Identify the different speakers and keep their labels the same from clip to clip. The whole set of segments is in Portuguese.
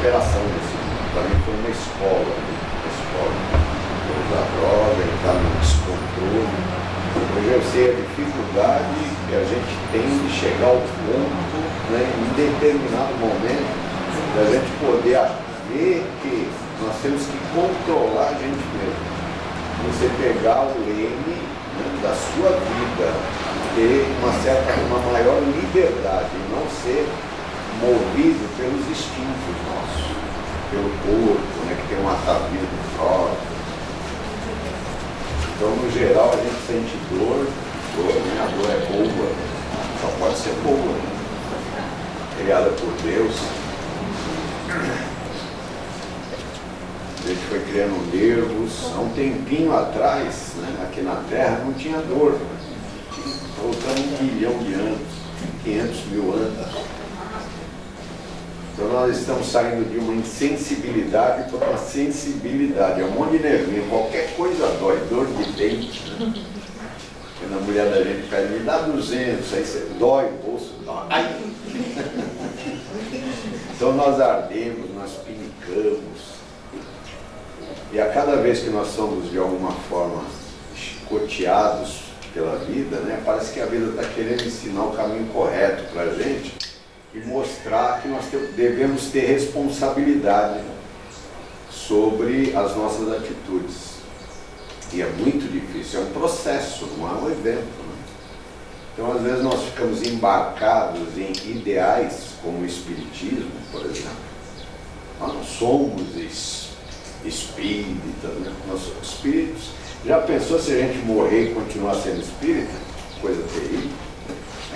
Speaker 1: superação desse mundo. Para mim foi uma escola, né? Uma escola. Usar droga, entrar no descontrole. Hoje eu sei a dificuldade que a gente tem de chegar ao ponto, né, em determinado momento, da gente poder ver que nós temos que controlar a gente mesmo. Você pegar o leme, né, da sua vida, ter uma maior liberdade, e não ser movido pelos instintos nossos, pelo corpo, né, que tem um atavismo próprio. Então, no geral, a gente sente dor, né? A dor é boa, só pode ser boa, né? Criada por Deus. A gente foi criando nervos. Há um tempinho atrás, né, aqui na Terra, não tinha dor. Voltando 1 milhão de anos, 500 mil anos. Então nós estamos saindo de uma insensibilidade para uma sensibilidade. É um monte de nervinho, qualquer coisa dói, dor de dente. Né? Quando a mulher da gente pede, me dá 200, aí você dói o bolso, dói. Ai! Então nós ardemos, nós pinicamos. E a cada vez que nós somos de alguma forma chicoteados pela vida, né, parece que a vida está querendo ensinar o caminho correto para a gente e mostrar que nós devemos ter responsabilidade sobre as nossas atitudes. E é muito difícil, é um processo, não é um evento. Né? Então, às vezes, nós ficamos embarcados em ideais como o espiritismo, por exemplo. Nós não somos espíritas, né? Nós somos espíritos. Já pensou se a gente morrer e continuar sendo espírita? Coisa terrível.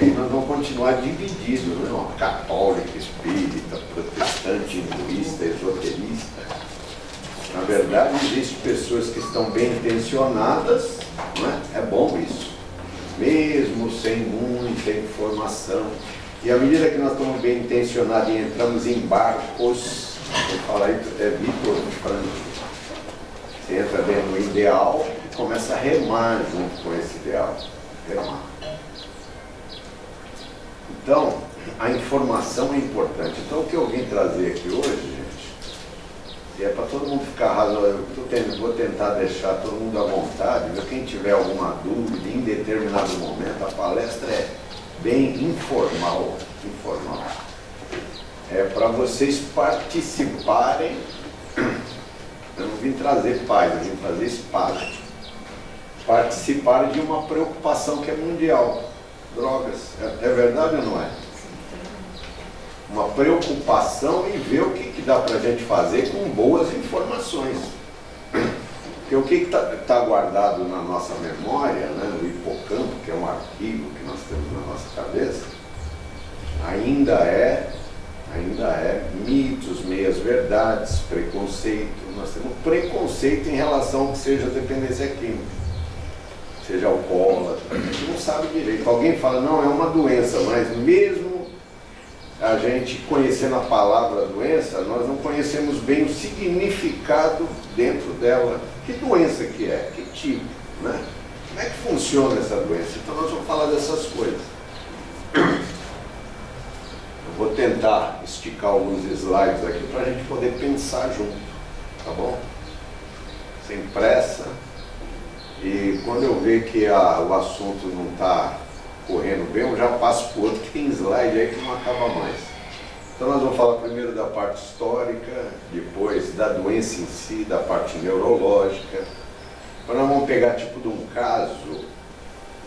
Speaker 1: Aí nós vamos continuar divididos, né? Uma católica, espírita, protestante, hinduísta, esoterista. Na verdade, existem pessoas que estão bem intencionadas, não é? É bom isso. Mesmo sem muita informação. E à medida que nós estamos bem intencionados e entramos em barcos, vou falar aí, é Vitor Franco. Você entra dentro do ideal e começa a remar junto com esse ideal. Remar. Então, a informação é importante. Então, o que eu vim trazer aqui hoje, gente, é para todo mundo ficar razoável. Vou tentar deixar todo mundo à vontade. Quem tiver alguma dúvida, em determinado momento, a palestra é bem informal. É para vocês participarem. Eu não vim trazer paz, eu vim trazer espada. Participarem de uma preocupação que é mundial. Drogas. É verdade ou não é? Uma preocupação em ver o que dá para a gente fazer com boas informações. Porque o que está guardado na nossa memória, né, no hipocampo, que é um arquivo que nós temos na nossa cabeça, ainda é mitos, meias-verdades, preconceito. Nós temos preconceito em relação ao que seja dependência química, seja alcoólatra. A gente não sabe direito. Alguém fala, não, é uma doença, mas mesmo a gente conhecendo a palavra doença, nós não conhecemos bem o significado dentro dela. Que doença que é? Que tipo? Né? Como é que funciona essa doença? Então nós vamos falar dessas coisas. Eu vou tentar esticar alguns slides aqui para a gente poder pensar junto, tá bom? Sem pressa. E quando eu ver que o assunto não está correndo bem, eu já passo para o outro, que tem slide aí que não acaba mais. Então nós vamos falar primeiro da parte histórica, depois da doença em si, da parte neurológica. Então nós vamos pegar tipo de um caso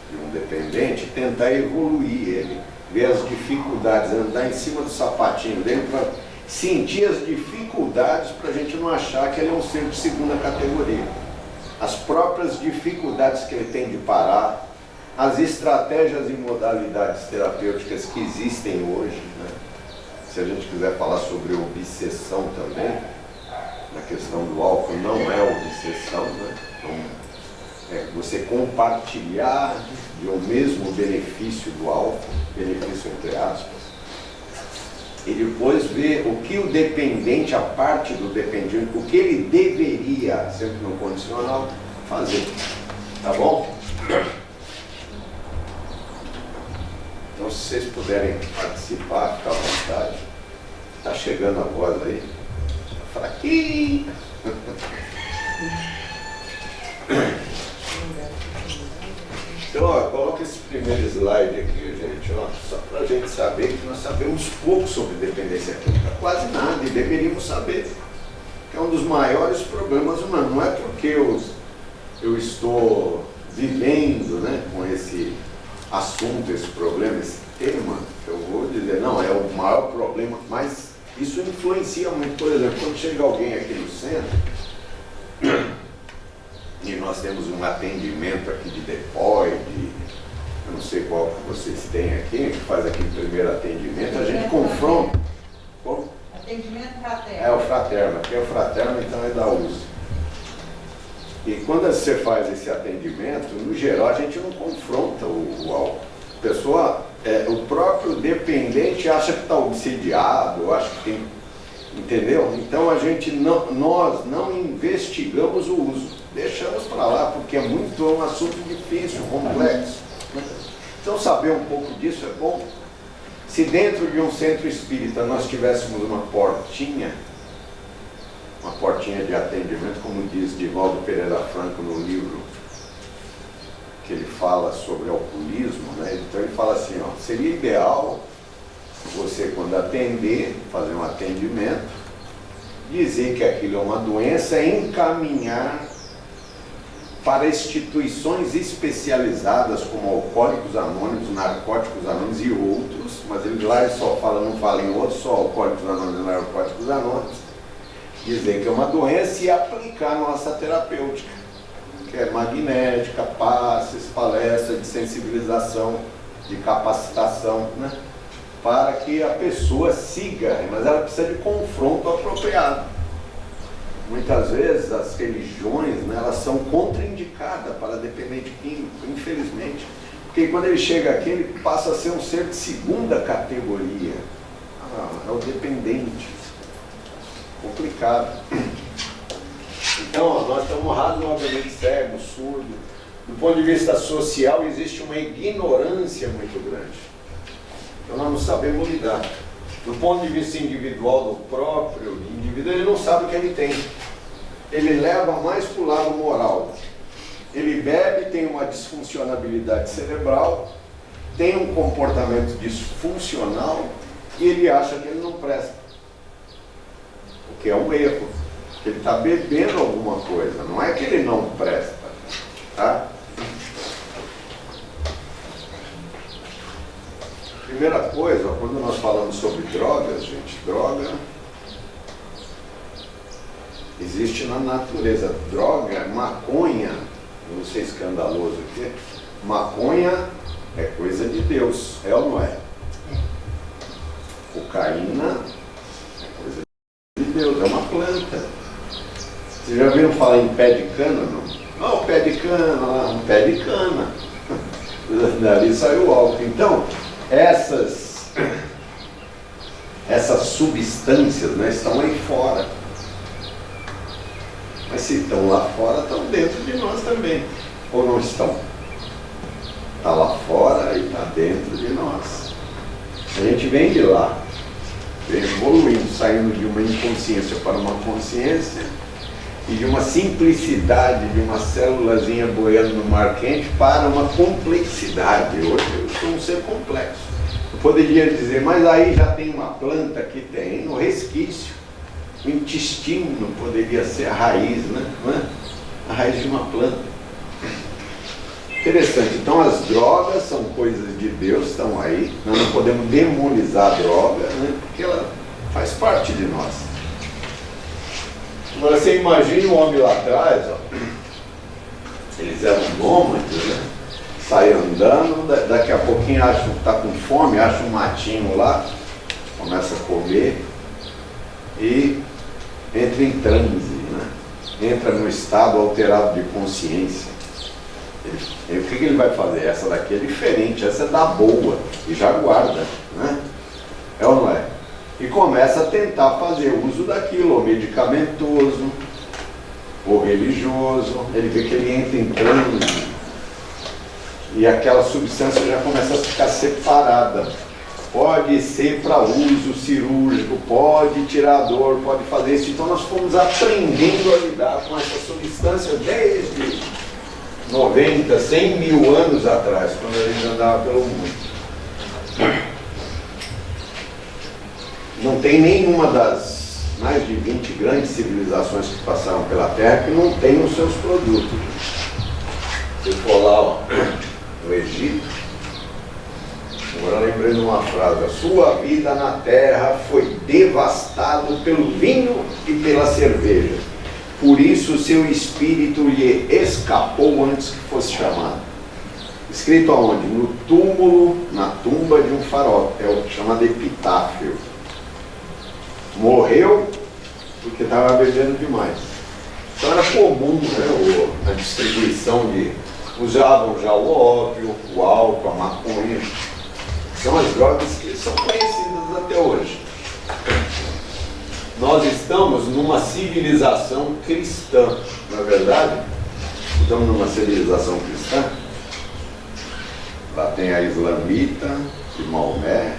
Speaker 1: de um dependente e tentar evoluir ele, ver as dificuldades, andar em cima do sapatinho dele para sentir as dificuldades, para a gente não achar que ele é um ser de segunda categoria. As próprias dificuldades que ele tem de parar, as estratégias e modalidades terapêuticas que existem hoje, né? Se a gente quiser falar sobre obsessão também, na questão do álcool, não é obsessão, né? Então, é você compartilhar de um mesmo benefício do álcool, benefício entre aspas, e depois ver o que o dependente, a parte do dependente, o que ele deveria, sempre no condicional, fazer. Tá bom? Então, se vocês puderem participar, ficar à vontade. Está chegando a voz aí. Ih! Então, ó, coloca esse primeiro slide aqui, gente, ó, só para a gente saber que nós sabemos pouco sobre dependência química, quase nada, e deveríamos saber, que é um dos maiores problemas humanos. Não é porque eu estou vivendo, né, com esse assunto, esse problema, esse tema, que eu vou dizer, não, é o maior problema, mas isso influencia muito. Por exemplo, quando chega alguém aqui no centro, e nós temos um atendimento aqui de depói, eu não sei qual que vocês têm aqui, que faz aqui o primeiro atendimento, a gente confronta. Como?
Speaker 2: Atendimento fraterno.
Speaker 1: É o fraterno, aqui é o fraterno, então é da USP. E quando você faz esse atendimento, no geral a gente não confronta a pessoa, o próprio dependente acha que está obsidiado, acha que tem, entendeu? Então nós não investigamos o uso, deixamos para lá, porque é um assunto difícil, complexo. Então saber um pouco disso é bom. Se dentro de um centro espírita nós tivéssemos uma portinha de atendimento, como diz Divaldo Pereira Franco no livro que ele fala sobre alcoolismo, né? Então ele fala assim, ó, seria ideal você, quando atender, fazer um atendimento, dizer que aquilo é uma doença, encaminhar para instituições especializadas como Alcoólicos Anônimos, Narcóticos Anônimos e outros, mas lá ele só fala, não fala em outros, só Alcoólicos Anônimos e Narcóticos Anônimos, dizer que é uma doença e aplicar a nossa terapêutica, que é magnética, passes, palestras de sensibilização, de capacitação, né? Para que a pessoa siga, mas ela precisa de confronto apropriado. Muitas vezes as religiões, né, elas são contraindicadas para dependente químico, infelizmente. Porque quando ele chega aqui, ele passa a ser um ser de segunda categoria. É o dependente. Complicado. Então, ó, nós estamos razoavelmente cegos, surdos. Do ponto de vista social, existe uma ignorância muito grande. Então, nós não sabemos lidar. Do ponto de vista individual, do próprio indivíduo, ele não sabe o que ele tem. Ele leva mais para o lado moral. Ele bebe, tem uma disfuncionalidade cerebral, tem um comportamento disfuncional e ele acha que ele não presta. O que é um erro. Ele está bebendo alguma coisa, não é que ele não presta. Tá? Primeira coisa, quando nós falamos sobre drogas, gente, droga existe na natureza. Droga, maconha, eu não sei escandaloso aqui, maconha é coisa de Deus, é ou não é? Cocaína é coisa de Deus, é uma planta. Vocês já viram falar em pé de cana, não? Ah, o pé de cana lá, um pé de cana. Dali saiu o álcool. Então, essas substâncias, né, estão aí fora. Mas se estão lá fora, estão dentro de nós também. Ou não estão? Está lá fora e está dentro de nós. A gente vem de lá, vem evoluindo, saindo de uma inconsciência para uma consciência e de uma simplicidade, de uma célulazinha boiando no mar quente para uma complexidade. Hoje eu sou um ser complexo. Eu poderia dizer, mas aí já tem uma planta que tem o resquício. O intestino poderia ser a raiz, né? Não é? A raiz de uma planta. Interessante. Então as drogas são coisas de Deus, estão aí. Nós não podemos demonizar a droga, né? Porque ela faz parte de nós. Agora você imagina o homem lá atrás, ó. Eles eram nômades, né? Sai andando, daqui a pouquinho acha que está com fome, acha um matinho lá, começa a comer e entra em transe, né? Entra num estado alterado de consciência. O que ele vai fazer? Essa daqui é diferente, essa é da boa, e já guarda, né? É ou não é? E começa a tentar fazer uso daquilo, ou medicamentoso, ou religioso. Ele vê que ele entra em transe e aquela substância já começa a ficar separada. pode ser para uso cirúrgico, pode tirar a dor, pode fazer isso. Então nós fomos aprendendo a lidar com essa substância desde 90, 100 mil anos atrás, quando a gente andava pelo mundo. Não tem nenhuma das mais de 20 grandes civilizações que passaram pela Terra que não tem os seus produtos. Se for lá, ó, no Egito, agora lembrei de uma frase: a sua vida na Terra foi devastado pelo vinho e pela cerveja, por isso seu espírito lhe escapou antes que fosse chamado. Escrito aonde? No túmulo, na tumba de um faraó, é o que chama de epitáfio. Morreu porque estava bebendo demais. Então era comum, né, a distribuição de... Usavam já o ópio, o álcool, a maconha. São as drogas que são conhecidas até hoje. Nós estamos numa civilização cristã, não é verdade? Estamos numa civilização cristã. Lá tem a islamita, de Maomé,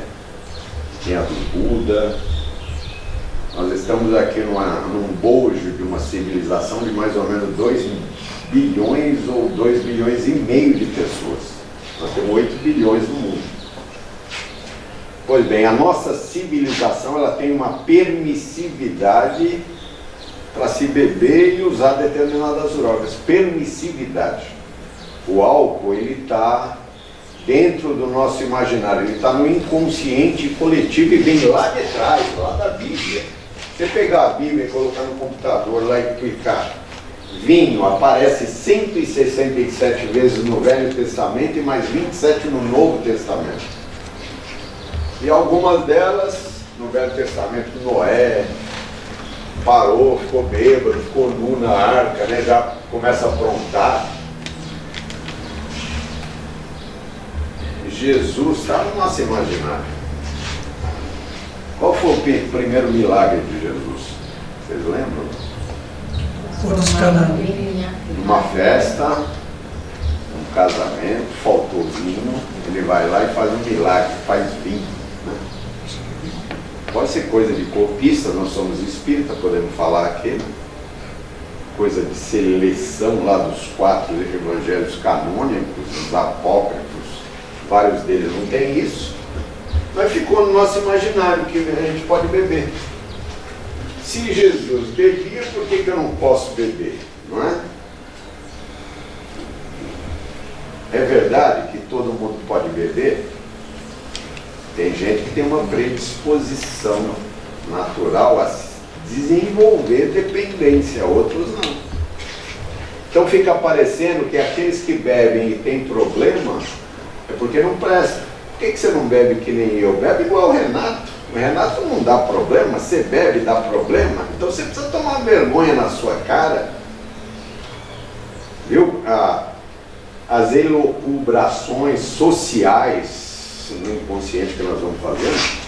Speaker 1: tem a do Buda. Nós estamos aqui num bojo de uma civilização de mais ou menos 2 bilhões ou 2 bilhões e meio de pessoas. Nós temos 8 bilhões no mundo. Pois bem, a nossa civilização ela tem uma permissividade para se beber e usar determinadas drogas. Permissividade. O álcool, ele está dentro do nosso imaginário, ele está no inconsciente coletivo e vem lá de trás, lá da Bíblia. Você pegar a Bíblia e colocar no computador lá e clicar vinho, aparece 167 vezes no Velho Testamento e mais 27 no Novo Testamento. E algumas delas, no Velho Testamento, Noé parou, ficou bêbado, ficou nu na arca, né? Já começa a aprontar. Jesus está no nosso imaginário. Qual foi o primeiro milagre de Jesus? Vocês lembram? Numa festa, um casamento, faltou vinho, ele vai lá e faz um milagre, faz vinho. Né? Pode ser coisa de copista, nós somos espíritas, podemos falar aqui. Coisa de seleção lá dos 4 evangelhos canônicos, os apócrifos, vários deles não tem isso. Mas ficou no nosso imaginário que a gente pode beber. Se Jesus bebia, por que eu não posso beber? Não é? É verdade que todo mundo pode beber? Tem gente que tem uma predisposição natural a desenvolver dependência, outros não. Então fica parecendo que aqueles que bebem e têm problema é porque não presta. Por que você não bebe que nem eu? Bebe igual o Renato. O Renato não dá problema, você bebe e dá problema. Então você precisa tomar vergonha na sua cara. Viu? As elucubrações sociais no inconsciente que nós vamos fazendo.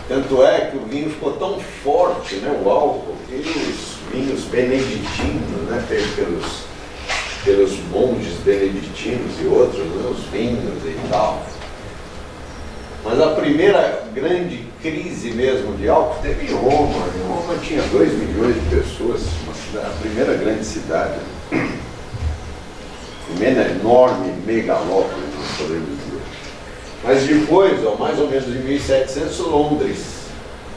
Speaker 1: Tanto é que o vinho ficou tão forte, né, o álcool, que os vinhos beneditinos, né, feitos pelos monges beneditinos e outros, né, os vinhos e tal. Mas a primeira grande crise mesmo de álcool teve em Roma. Em Roma tinha 2 milhões de pessoas, a primeira grande cidade. Uma enorme megalópole, nós podemos dizer. Mas depois, ó, mais ou menos em 1700, Londres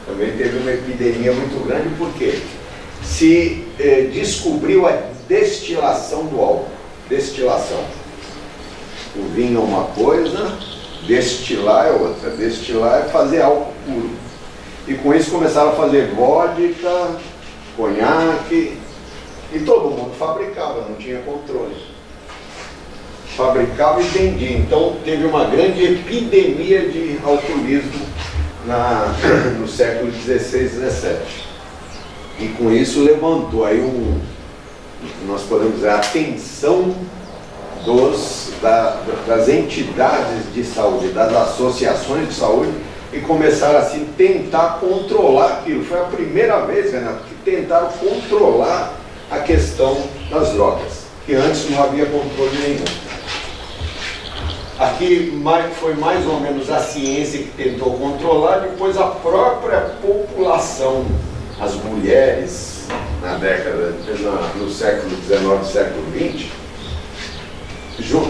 Speaker 1: também teve uma epidemia muito grande, porque se descobriu a destilação do álcool. Destilação. O vinho é uma coisa, destilar é outra. Destilar é fazer álcool puro. E com isso começaram a fazer vodka, conhaque, e todo mundo fabricava, não tinha controle. Fabricava e vendia. Então teve uma grande epidemia de alcoolismo no século XVI e XVII. E com isso levantou aí nós podemos dizer, a atenção das entidades de saúde, das associações de saúde, e começaram assim tentar controlar aquilo. Foi a primeira vez, Renato, que tentaram controlar a questão das drogas, que antes não havia controle nenhum. Aqui foi mais ou menos a ciência que tentou controlar, depois a própria população, as mulheres, na década, no século XIX, século XX,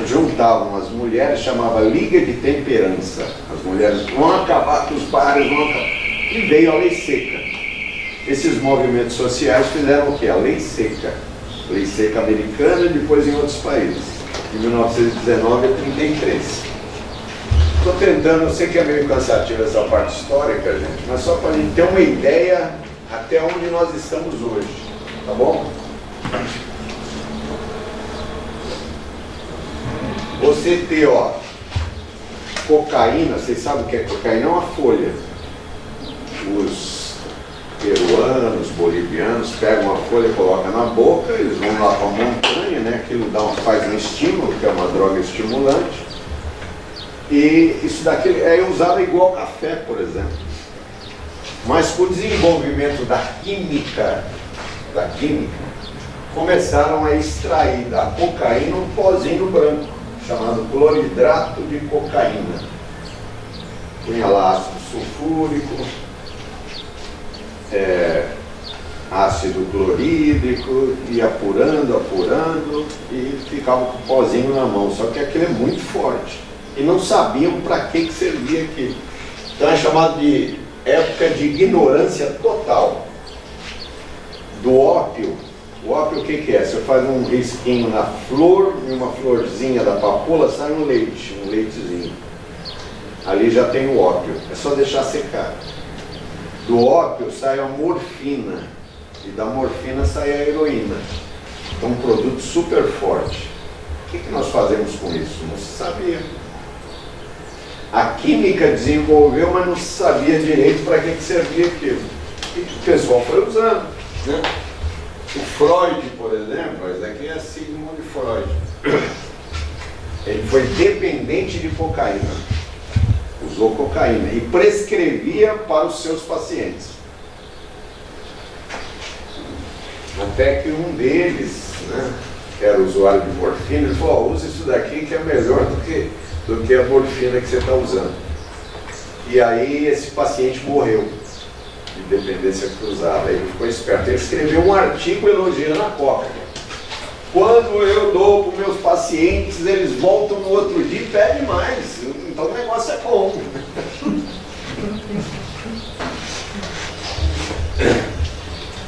Speaker 1: juntavam as mulheres, chamava Liga de Temperança. As mulheres vão acabar com os bares, e veio a lei seca. Esses movimentos sociais fizeram o quê? A lei seca americana e depois em outros países, de 1919 a 1933. Estou tentando, eu sei que é meio cansativo essa parte histórica, gente, mas só para a gente ter uma ideia até onde nós estamos hoje, tá bom? Você ter, ó, cocaína, vocês sabem o que é cocaína? É uma folha. Os peruanos, bolivianos pegam a folha e colocam na boca, eles vão lá para a montanha, né? Aquilo faz um estímulo, que é uma droga estimulante. E isso daqui é usado igual café, por exemplo. Mas com o desenvolvimento da química, começaram a extrair da cocaína um pozinho branco, chamado cloridrato de cocaína. Punha lá ácido sulfúrico, ácido clorídrico, e apurando, e ficava com o pozinho na mão. Só que aquilo é muito forte. E não sabiam para que servia aquilo. Então é chamado de época de ignorância total. Do ópio. O ópio o que é? Você faz um risquinho na flor, e uma florzinha da papoula sai um leitezinho. Ali já tem o ópio, é só deixar secar. Do ópio sai a morfina, e da morfina sai a heroína. Então um produto super forte. O que nós fazemos com isso? Não se sabia. A química desenvolveu, mas não se sabia direito para que servia aquilo. E o pessoal foi usando, né? O Freud, por exemplo, esse daqui é Sigmund Freud. Ele foi dependente de cocaína. Usou cocaína e prescrevia para os seus pacientes. Até que um deles, né, que era usuário de morfina, ele falou: usa isso daqui que é melhor do que a morfina que você está usando. E aí esse paciente morreu de dependência cruzada. Ele ficou esperto. Ele escreveu um artigo elogiando a coca. Quando eu dou para os meus pacientes, eles voltam no outro dia e pedem mais. Então o negócio é bom.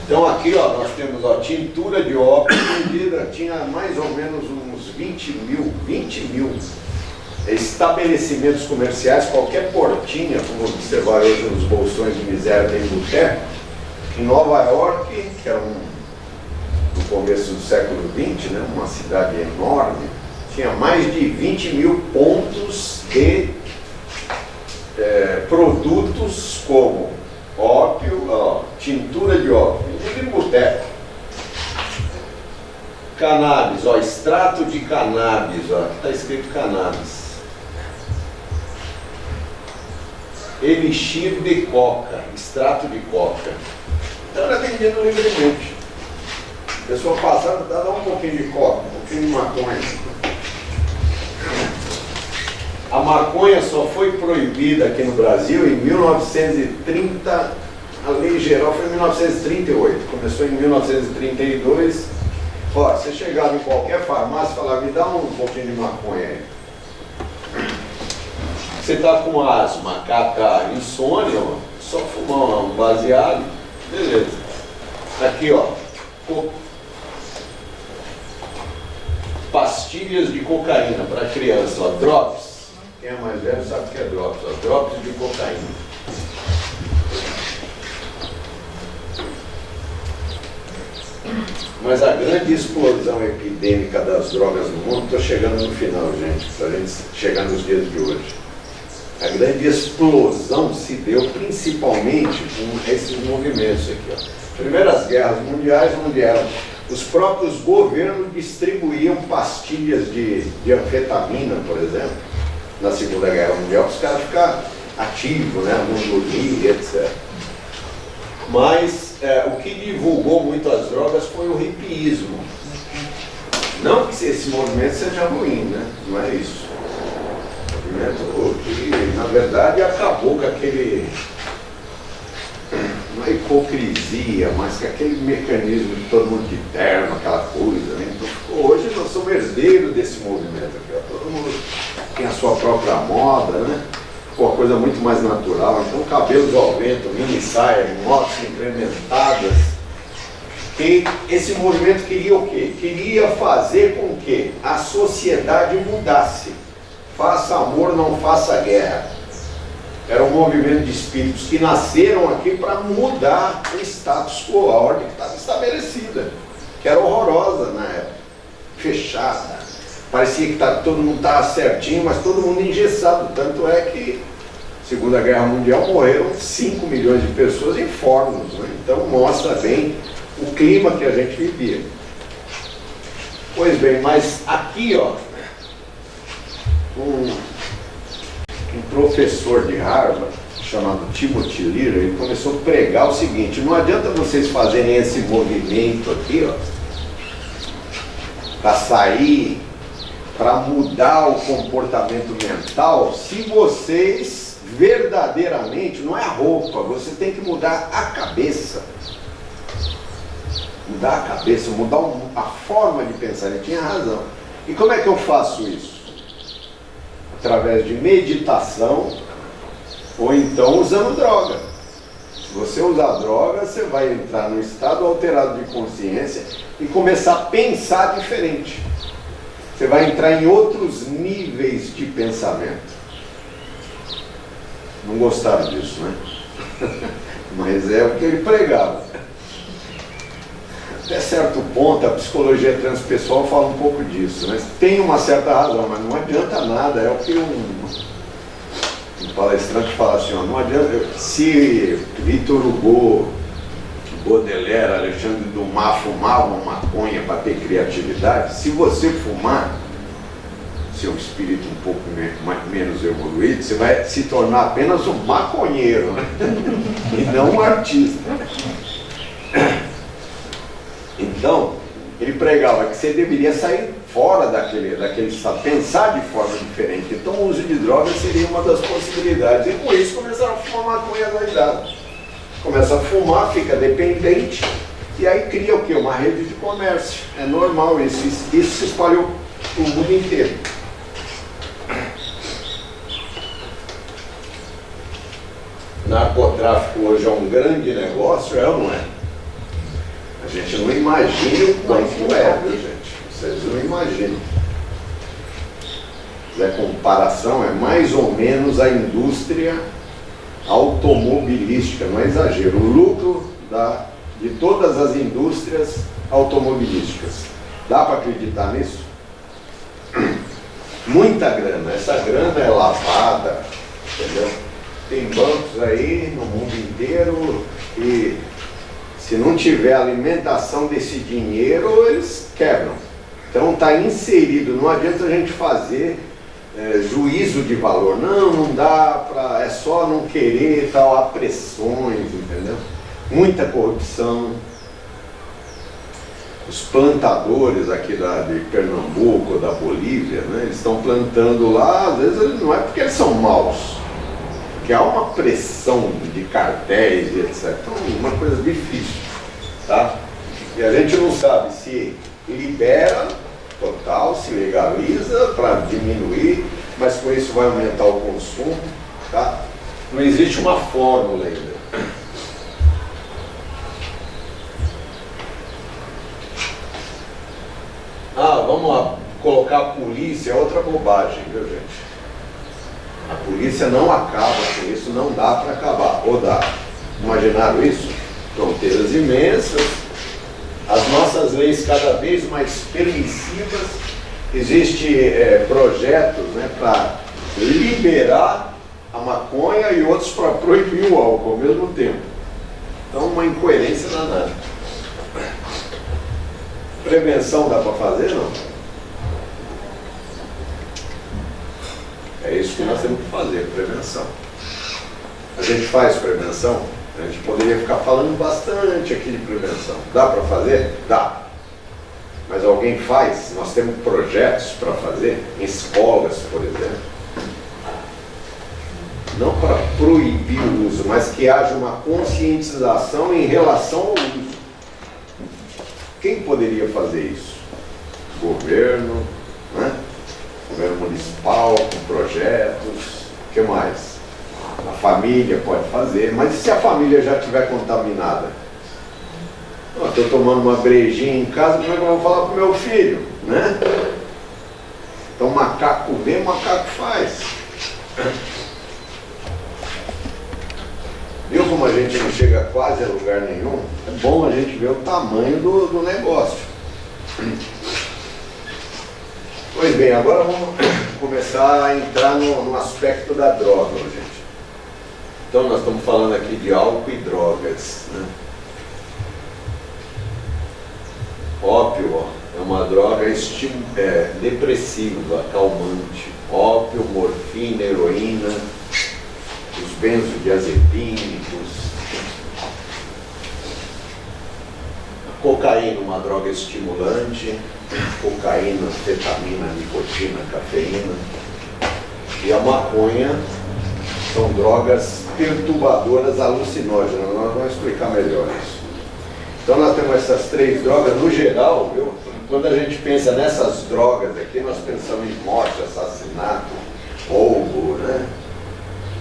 Speaker 1: Então aqui, ó, nós temos, ó, tintura de ópio vendida, tinha mais ou menos uns 20 mil estabelecimentos comerciais, qualquer portinha, como você vai hoje nos bolsões de miséria tem boteco. Em Nova York, que era no começo do século XX, né, uma cidade enorme, tinha mais de 20 mil pontos de produtos como ópio, ó, tintura de ópio, em boteco. Cannabis, ó, extrato de cannabis, ó, aqui está escrito cannabis. Elixir de coca, extrato de coca. Então era vendido livremente. A pessoa passava, dá um pouquinho de coca, um pouquinho de maconha. A maconha só foi proibida aqui no Brasil em 1930, a lei geral foi em 1938, começou em 1932. Ó, você chegava em qualquer farmácia e falava: me dá um pouquinho de maconha aí. Você está com asma, catarro, insônia, ó, só fumar um baseado, beleza. Aqui, ó, pastilhas de cocaína para criança, ó, drops. Quem é mais velho sabe o que é drops, ó, drops de cocaína. Mas a grande explosão epidêmica das drogas no mundo, estou chegando no final, gente, para a gente chegar nos dias de hoje. A grande explosão se deu principalmente com esses movimentos aqui, ó. Primeiras guerras mundiais, onde os próprios governos distribuíam pastilhas de anfetamina, por exemplo, na Segunda Guerra Mundial, para os caras ficarem ativos, né, não dormir, etc. Mas o que divulgou muito as drogas foi o hipismo. Não que esse movimento seja ruim, né? Não é isso. movimento que, na verdade, acabou com aquele, não é hipocrisia, mas com aquele mecanismo de todo mundo de terno, aquela coisa, né? Então, hoje nós somos herdeiros desse movimento aqui, ó. Todo mundo tem a sua própria moda, né? Uma coisa muito mais natural. Então, cabelos ao vento, mini saia, motos incrementadas. E esse movimento queria o quê? Queria fazer com que a sociedade mudasse. Faça amor, não faça guerra. Era um movimento de espíritos que nasceram aqui para mudar o status quo, a ordem que estava estabelecida, que era horrorosa na época, fechada. Parecia que todo mundo estava certinho, mas todo mundo engessado. Tanto é que, Segunda Guerra Mundial, morreram 5 milhões de pessoas em fornos, né? Então mostra bem o clima que a gente vivia. Pois bem, mas aqui, ó, um professor de Harvard, chamado Timothy Leary, ele começou a pregar o seguinte: não adianta vocês fazerem esse movimento aqui, ó, para sair, para mudar o comportamento mental, se vocês verdadeiramente, não é a roupa, você tem que mudar a cabeça. Mudar a cabeça, mudar a forma de pensar. Ele tinha razão. E como é que eu faço isso? Através de meditação ou então usando droga. Se você usar droga, você vai entrar num estado alterado de consciência e começar a pensar diferente. Você vai entrar em outros níveis de pensamento. Não gostaram disso, né? Mas é o que ele pregava. Até certo ponto, a psicologia transpessoal fala um pouco disso, né? Tem uma certa razão, mas não adianta nada. É o que um palestrante fala assim, ó, não adianta. Se Victor Hugo, Baudelaire, Alexandre Dumas fumavam maconha para ter criatividade, se você fumar, seu espírito um pouco menos evoluído, você vai se tornar apenas um maconheiro, né? E não um artista. Então, ele pregava que você deveria sair fora daquele estado, pensar de forma diferente. Então, o uso de drogas seria uma das possibilidades. E com isso começaram a fumar maconha doidada. Começa a fumar, fica dependente, e aí cria o quê? Uma rede de comércio. É normal isso. Isso se espalhou para o mundo inteiro. Narcotráfico hoje é um grande negócio, é ou não é? A gente não imagina o quanto é, viu, gente? Vocês não imaginam. Se fizer comparação, é mais ou menos a indústria automobilística, não é exagero, o lucro de todas as indústrias automobilísticas. Dá para acreditar nisso? Muita grana, essa grana é lavada, entendeu? Tem bancos aí no mundo inteiro e se não tiver alimentação desse dinheiro, eles quebram. Então está inserido, não adianta a gente fazer juízo de valor. Não dá para, é só não querer, tal, há pressões, entendeu? Muita corrupção. Os plantadores aqui de Pernambuco, da Bolívia, né, eles estão plantando lá, às vezes não é porque eles são maus, porque há uma pressão de cartéis e etc. Então, uma coisa difícil, tá? E a gente não sabe se libera total, se legaliza para diminuir, mas com isso vai aumentar o consumo, tá? Não existe uma fórmula ainda. Vamos lá, colocar a polícia é outra bobagem, viu, gente? A polícia não acaba com isso, não dá para acabar, ou dá. Imaginaram isso? Fronteiras imensas, as nossas leis cada vez mais permissivas, existem projetos, né, para liberar a maconha e outros para proibir o álcool ao mesmo tempo. Então, uma incoerência danada. Prevenção dá para fazer, não? É isso que nós temos que fazer, prevenção. A gente faz prevenção, a gente poderia ficar falando bastante aqui de prevenção. Dá para fazer? Dá. Mas alguém faz? Nós temos projetos para fazer, em escolas, por exemplo. não para proibir o uso, mas que haja uma conscientização em relação ao uso. Quem poderia fazer isso? O governo, né? O governo municipal, com projetos, o que mais? A família pode fazer, mas e se a família já estiver contaminada? Estou tomando uma brejinha em casa, como é que eu vou falar para o meu filho? Né? Então macaco vê, macaco faz. Viu como a gente não chega quase a lugar nenhum? É bom a gente ver o tamanho do negócio. Pois bem, agora vamos começar a entrar no aspecto da droga, gente. Então nós estamos falando aqui de álcool e drogas, né? Ópio, ó, é uma droga depressiva, calmante. Ópio, morfina, heroína, os benzodiazepínicos. A cocaína, uma droga estimulante. Cocaína, anfetamina, nicotina, cafeína. E a maconha são drogas perturbadoras alucinógenas. Nós vamos explicar melhor isso. Então nós temos essas três drogas, no geral, viu? Quando a gente pensa nessas drogas aqui, nós pensamos em morte, assassinato, roubo, né?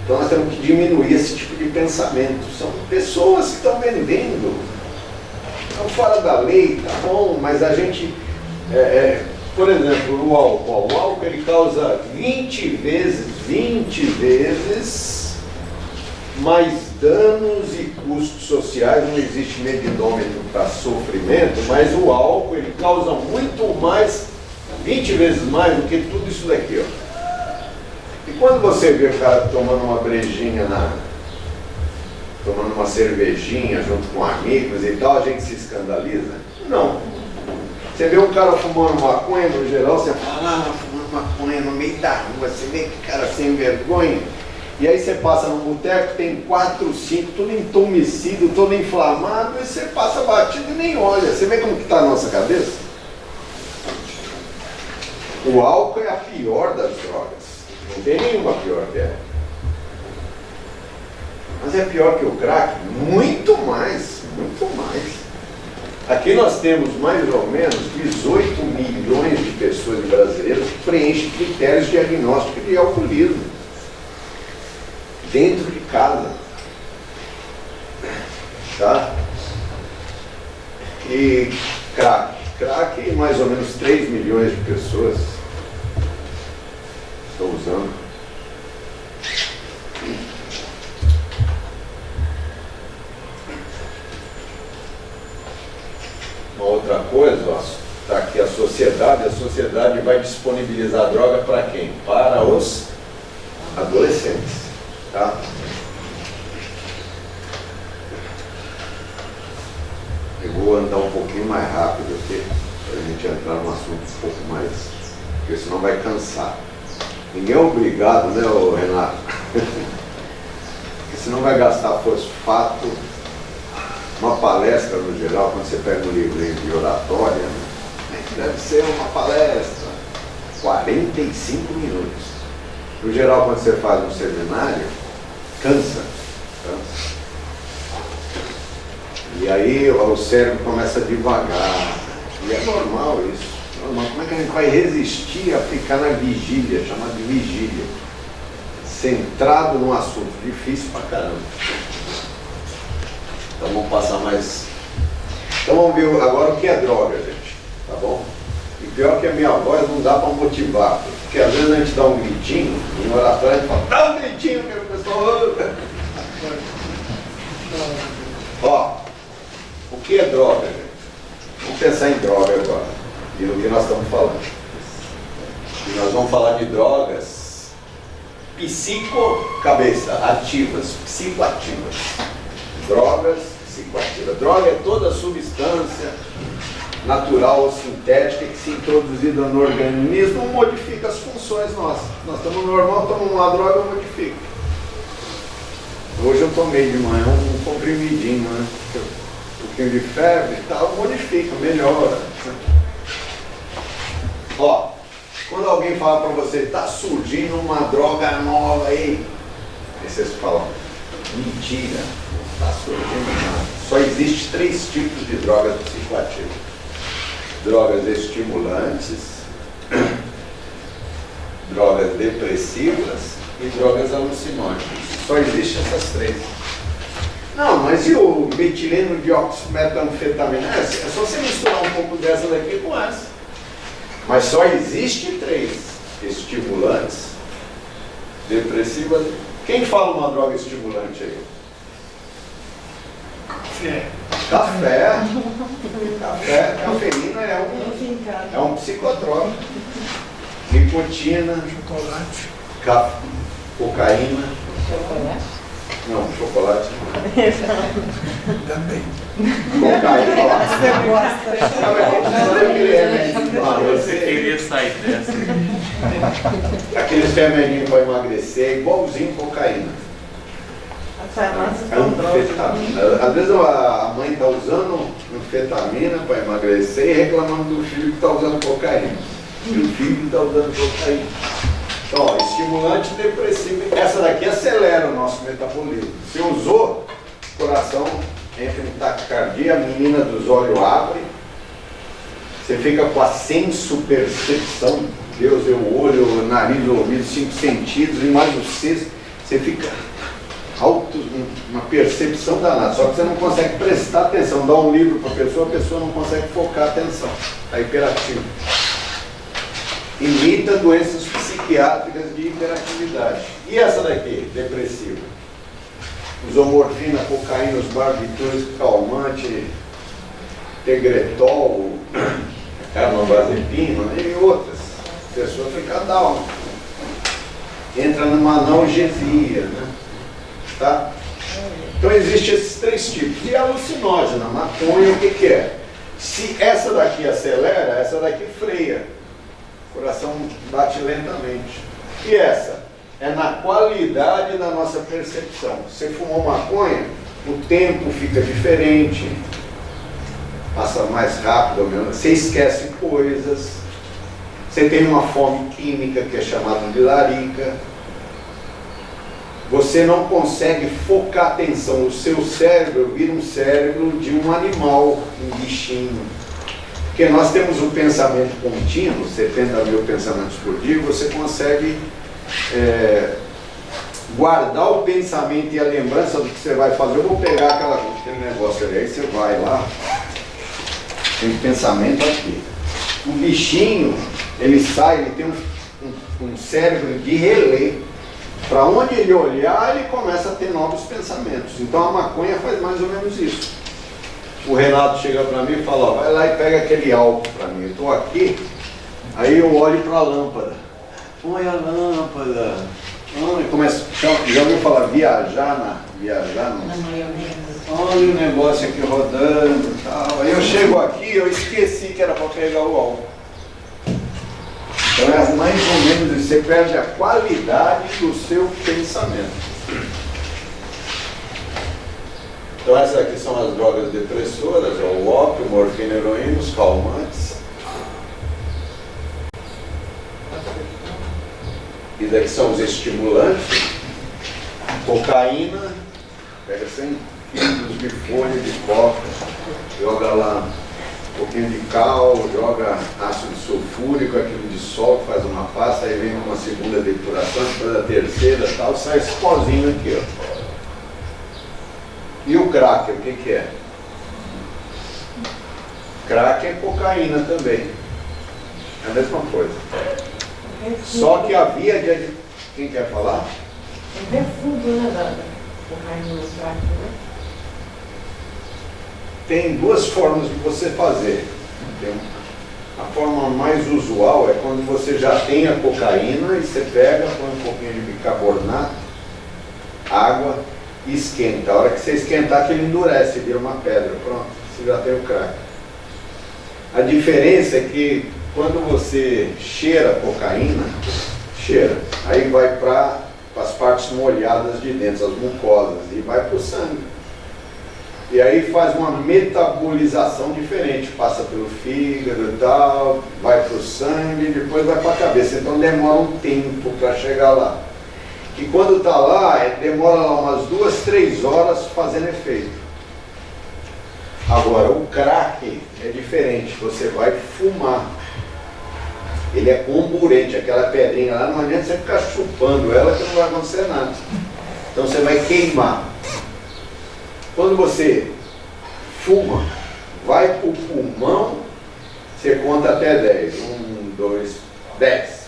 Speaker 1: Então nós temos que diminuir esse tipo de pensamento. São pessoas que estão vendendo, estão fora da lei, tá bom, mas a gente, por exemplo, o álcool ele causa 20 vezes mais danos e custos sociais. Não existe medidômetro para sofrimento, mas o álcool ele causa muito mais, 20 vezes mais do que tudo isso daqui, ó. E quando você vê o cara tomando uma brejinha, tomando uma cervejinha junto com amigos e tal, a gente se escandaliza? Não. Você vê um cara fumando maconha, no geral, você fala, fumando maconha no meio da rua, você vê que cara sem vergonha. E aí você passa num boteco, tem 4, 5, tudo entumecido, todo inflamado, e você passa batido e nem olha. Você vê como que está a nossa cabeça? O álcool é a pior das drogas. Não tem nenhuma pior que ela. Mas é pior que o crack? Muito mais, muito mais. Aqui nós temos mais ou menos 18 milhões de pessoas brasileiras que preenchem critérios de diagnóstico de alcoolismo. Dentro de casa, tá? E crack, mais ou menos 3 milhões de pessoas estão usando. Uma outra coisa, ó, tá aqui a sociedade vai disponibilizar a droga para quem? Para os adolescentes. Tá? Eu vou andar um pouquinho mais rápido aqui, para a gente entrar num assunto um pouco mais, porque senão vai cansar. Ninguém é obrigado, né, Renato? Porque senão vai gastar fosfato. Uma palestra no geral, quando você pega um livrinho de oratória, né, deve ser uma palestra, 45 minutos. No geral, quando você faz um seminário, cansa. E aí o cérebro começa a devagar. E é normal isso. Normal. Como é que a gente vai resistir a ficar na vigília, chamada de vigília? Centrado num assunto difícil pra caramba. Então vamos passar mais. Então vamos ver agora o que é droga, gente. Tá bom? E pior que a minha voz não dá para motivar. Porque às vezes a gente dá um gritinho, em oratório a gente fala, dá um gritinho que o pessoal. Ó, o que é droga, gente? Vamos pensar em droga agora. E no que nós estamos falando. E nós vamos falar de drogas ativas, psicoativas. Drogas psicoativas. Droga é toda substância natural ou sintética que, se introduzida no organismo, modifica as funções nossas. Nós estamos normal, tomamos uma droga, modifica. Hoje eu tomei de manhã um comprimidinho, né? Um pouquinho de febre e tal, modifica, melhora. Ó, quando alguém fala para você, tá surgindo uma droga nova aí, Aí vocês falam, mentira, não está surgindo nada. Só existe 3 tipos de drogas psicoativas. Drogas estimulantes, drogas depressivas e drogas alucinógenas. Só existem essas 3. Não, mas e o metileno dioximetanfetamina? É só você misturar um pouco dessa daqui com essa. Mas só existe 3 estimulantes, depressivas. Quem fala uma droga estimulante aí? Café. Cafeína é um psicotrópico. Nicotina, chocolate, cocaína.
Speaker 2: Chocolate?
Speaker 1: Não, chocolate.
Speaker 3: Também.
Speaker 1: Cocaína, ó.
Speaker 2: Você gosta.
Speaker 4: Você queria sair dessa.
Speaker 1: Aqueles remedinhos para emagrecer, igualzinho cocaína.
Speaker 2: As farmácias estão drogas.
Speaker 1: Anfetamina. Às vezes a mãe está usando anfetamina para emagrecer e reclamando do filho que está usando cocaína. E o filho está usando cocaína. Então, ó, estimulante depressivo. Essa daqui acelera o nosso metabolismo. Se usou, o coração entra em taquicardia, a menina dos olhos abre, você fica com a senso-percepção. Deus é o olho, o nariz, o ouvido, 5 sentidos, e mais o sexto. Você fica uma percepção danada, só que você não consegue prestar atenção. Dá um livro para a pessoa não consegue focar a atenção. Está hiperativo. Imita doenças psiquiátricas de hiperatividade. E essa daqui, depressiva? Usou morfina, cocaína, os barbitúricos, calmante, tegretol, carbamazepina e outras. A pessoa fica down. Entra numa analgesia, né? Tá? Então existem esses 3 tipos. E a alucinógena, maconha, o que é? Se essa daqui acelera, essa daqui freia. O coração bate lentamente. E essa? É na qualidade da nossa percepção. Você fumou maconha, o tempo fica diferente, passa mais rápido, você esquece coisas, você tem uma fome química que é chamada de larica, você não consegue focar atenção, o seu cérebro vira um cérebro de um animal, um bichinho. Porque nós temos um pensamento contínuo, 70 mil pensamentos por dia, você consegue guardar o pensamento e a lembrança do que você vai fazer. Eu vou pegar aquele negócio ali, aí você vai lá, tem pensamento aqui. O bichinho, ele sai, ele tem um cérebro de relé. Para onde ele olhar, ele começa a ter novos pensamentos. Então a maconha faz mais ou menos isso. O Renato chega para mim e fala, ó, vai lá e pega aquele álcool para mim. Eu estou aqui, aí eu olho para a lâmpada. Põe a lâmpada. Começa, já ouviu falar viajar
Speaker 2: Na maionese.
Speaker 1: Olha o negócio aqui rodando e tal. Aí eu chego aqui, eu esqueci que era para pegar o álcool. Então é mais ou menos isso. Você perde a qualidade do seu pensamento. Então essas aqui são as drogas depressoras, é o ópio, morfina, heroína, os calmantes. E daqui são os estimulantes. Cocaína, pega 100 quilos de folha de coca, joga lá um pouquinho de cal, joga ácido sulfúrico, aquilo dissolve, faz uma pasta, aí vem uma segunda depuração, depois a terceira e tal, sai esse pozinho aqui, ó. E o crack, o que é? Crack é cocaína também. É a mesma coisa. Só que a via de... Quem quer falar?
Speaker 2: É refugo, né, da cocaína no crack, né?
Speaker 1: Tem 2 formas de você fazer. A forma mais usual é quando você já tem a cocaína e você pega, põe um pouquinho de bicarbonato, água e esquenta. A hora que você esquentar, que ele endurece, vira uma pedra. Pronto, você já tem o crack. A diferença é que quando você cheira a cocaína, aí vai para as partes molhadas de dentro, as mucosas, e vai para o sangue. E aí faz uma metabolização diferente, passa pelo fígado e tal, vai para o sangue e depois vai para a cabeça. Então demora um tempo para chegar lá. E quando está lá, demora lá umas 2, 3 horas fazendo efeito. Agora, o crack é diferente, você vai fumar. Ele é comburente, aquela pedrinha lá, não adianta você ficar chupando ela que não vai acontecer nada. Então você vai queimar. Quando você fuma, vai para o pulmão, você conta até 10. 1, 2, 10.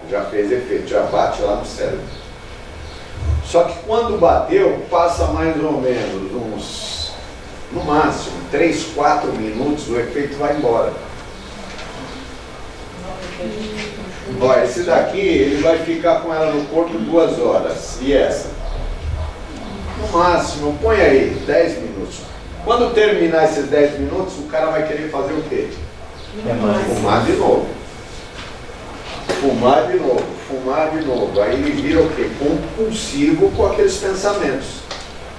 Speaker 1: Já fez efeito, já bate lá no cérebro. Só que quando bateu, passa mais ou menos uns, no máximo, 3, 4 minutos, o efeito vai embora. Olha, esse daqui, ele vai ficar com ela no corpo 2 horas. E essa? No máximo, põe aí, 10 minutos. Quando terminar esses 10 minutos, o cara vai querer fazer o quê? Fumar de novo. Fumar de novo, fumar de novo. Aí ele vira o quê? Compulsivo com aqueles pensamentos.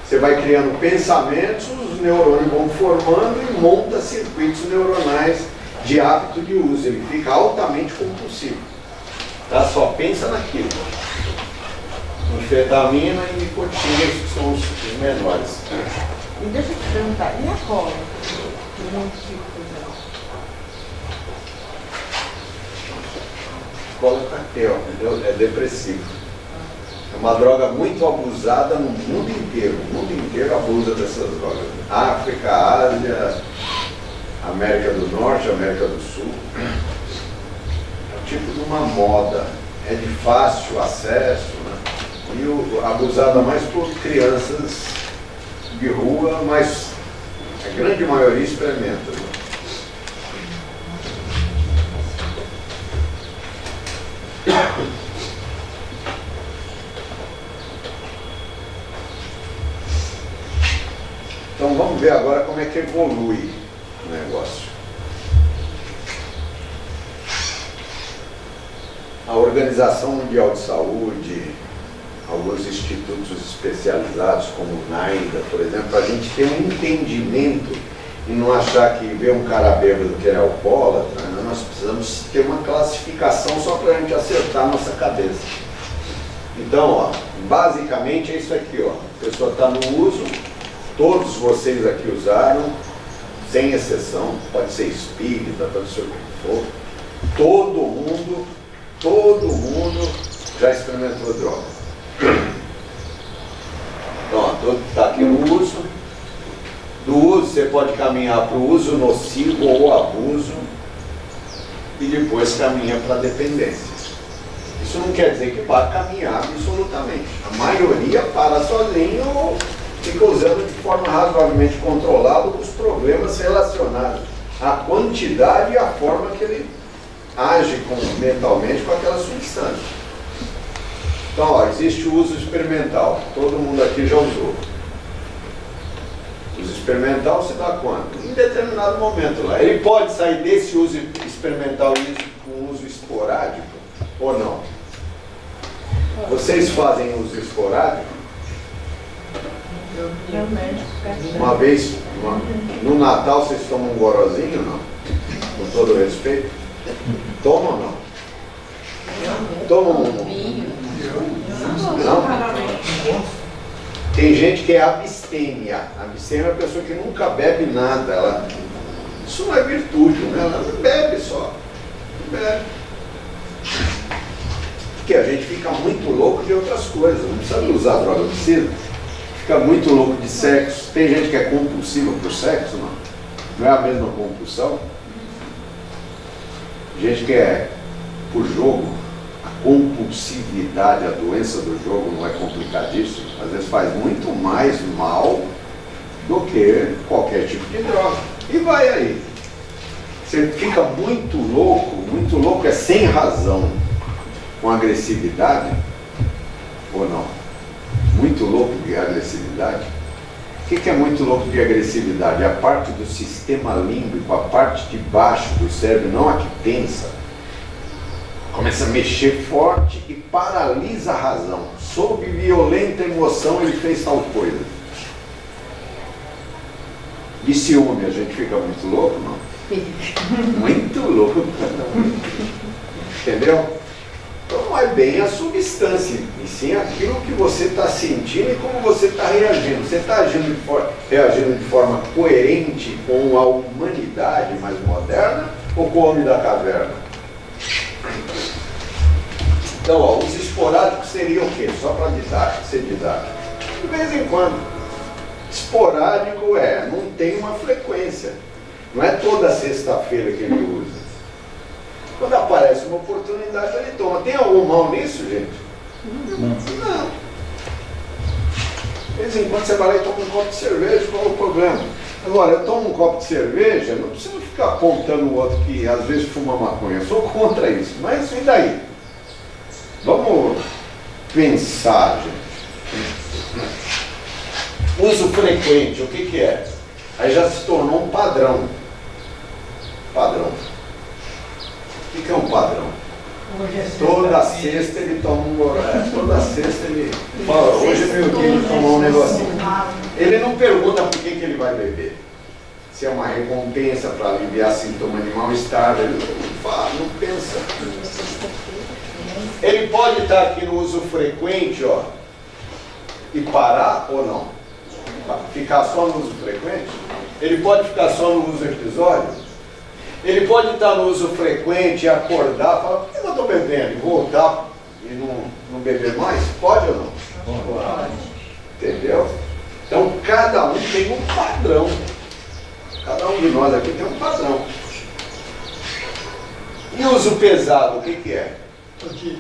Speaker 1: Você vai criando pensamentos, os neurônios vão formando e monta circuitos neuronais de hábito de uso. Ele fica altamente compulsivo. Tá? Só pensa naquilo. Anfetamina e nicotina, que são os menores.
Speaker 2: E deixa eu te perguntar, e a cola? Tem muito tipo de
Speaker 1: Cola cartel, entendeu? É depressivo. É uma droga muito abusada no mundo inteiro. O mundo inteiro abusa dessas drogas. África, Ásia, América do Norte, América do Sul. É um tipo de uma moda. É de fácil acesso, né? E abusada mais por crianças de rua, mas a grande maioria experimenta. Né? Então vamos ver agora como é que evolui o negócio. A Organização Mundial de Saúde, alguns institutos especializados como o NAIDA, por exemplo, para a gente ter um entendimento e não achar que ver um cara bêbado que é alcoólatra, né? Nós precisamos ter uma classificação só para a gente acertar a nossa cabeça. Então, ó, basicamente é isso aqui, ó. A pessoa está no uso, todos vocês aqui usaram, sem exceção, pode ser espírita, pode ser o que for, todo mundo já experimentou droga. Então, todo está aqui no uso. Do uso você pode caminhar para o uso nocivo ou abuso e depois caminha para a dependência. Isso não quer dizer que vai caminhar absolutamente. A maioria para sozinho ou fica usando de forma razoavelmente controlada os problemas relacionados à quantidade e à forma que ele age mentalmente com aquela substância. Então, ó, existe o uso experimental. Todo mundo aqui já usou. O uso experimental se dá quando? Em determinado momento lá. Ele pode sair desse uso experimental com um uso esporádico ou não? Vocês fazem uso esporádico? Uma vez, no Natal, vocês tomam um gorozinho ou não? Com todo respeito? Tomam ou não? Tomam um? Não? Tem gente que é abstêmia. Abstêmia é a pessoa que nunca bebe nada. Isso não é virtude, né? Ela não bebe só. Não bebe. Porque a gente fica muito louco de outras coisas. Não precisa usar droga, não precisa. Fica muito louco de sexo. Tem gente que é compulsiva por sexo, não? Não é a mesma compulsão? Gente que é por jogo. A compulsividade, a doença do jogo não é complicadíssima. Às vezes faz muito mais mal do que qualquer tipo de droga. E vai aí. Você fica muito louco é sem razão, com agressividade, ou não? Muito louco de agressividade? O que é muito louco de agressividade? É a parte do sistema límbico, a parte de baixo do cérebro, não a que pensa. Começa a mexer forte e paralisa a razão. Sob violenta emoção ele fez tal coisa. De ciúme a gente fica muito louco, não? Muito louco. Entendeu? Então não é bem a substância, e sim aquilo que você está sentindo e como você está reagindo. Você está reagindo de forma coerente com a humanidade mais moderna ou com o homem da caverna? Então, ó, os esporádicos seriam o quê? Só para ser didático. De vez em quando. Esporádico não tem uma frequência. Não é toda sexta-feira que ele usa. Quando aparece uma oportunidade, ele toma. Tem algum mal nisso, gente? Não. De vez em quando você vai lá e toma um copo de cerveja, qual é o problema? Agora, eu tomo um copo de cerveja, não preciso ficar apontando o outro que às vezes fuma maconha. Eu sou contra isso. Mas e daí? Vamos pensar, gente. Uso frequente, o que é? Aí já se tornou um padrão. Padrão. O que é um padrão? Toda sexta ele toma um goró. Toda sexta ele fala, hoje é meu dia de tomar um negocinho. Ele não pergunta por que ele vai beber. Se é uma recompensa para aliviar sintoma de mal-estar, ele não fala, não pensa. Ele pode estar aqui no uso frequente, ó, e parar ou não? Ficar só no uso frequente? Ele pode ficar só no uso episódio? Ele pode estar no uso frequente e acordar e falar, por que eu estou bebendo? E voltar e não beber mais? Pode ou não? Pode. Entendeu? Então cada um tem um padrão. Cada um de nós aqui tem um padrão. E uso pesado, o que é? O que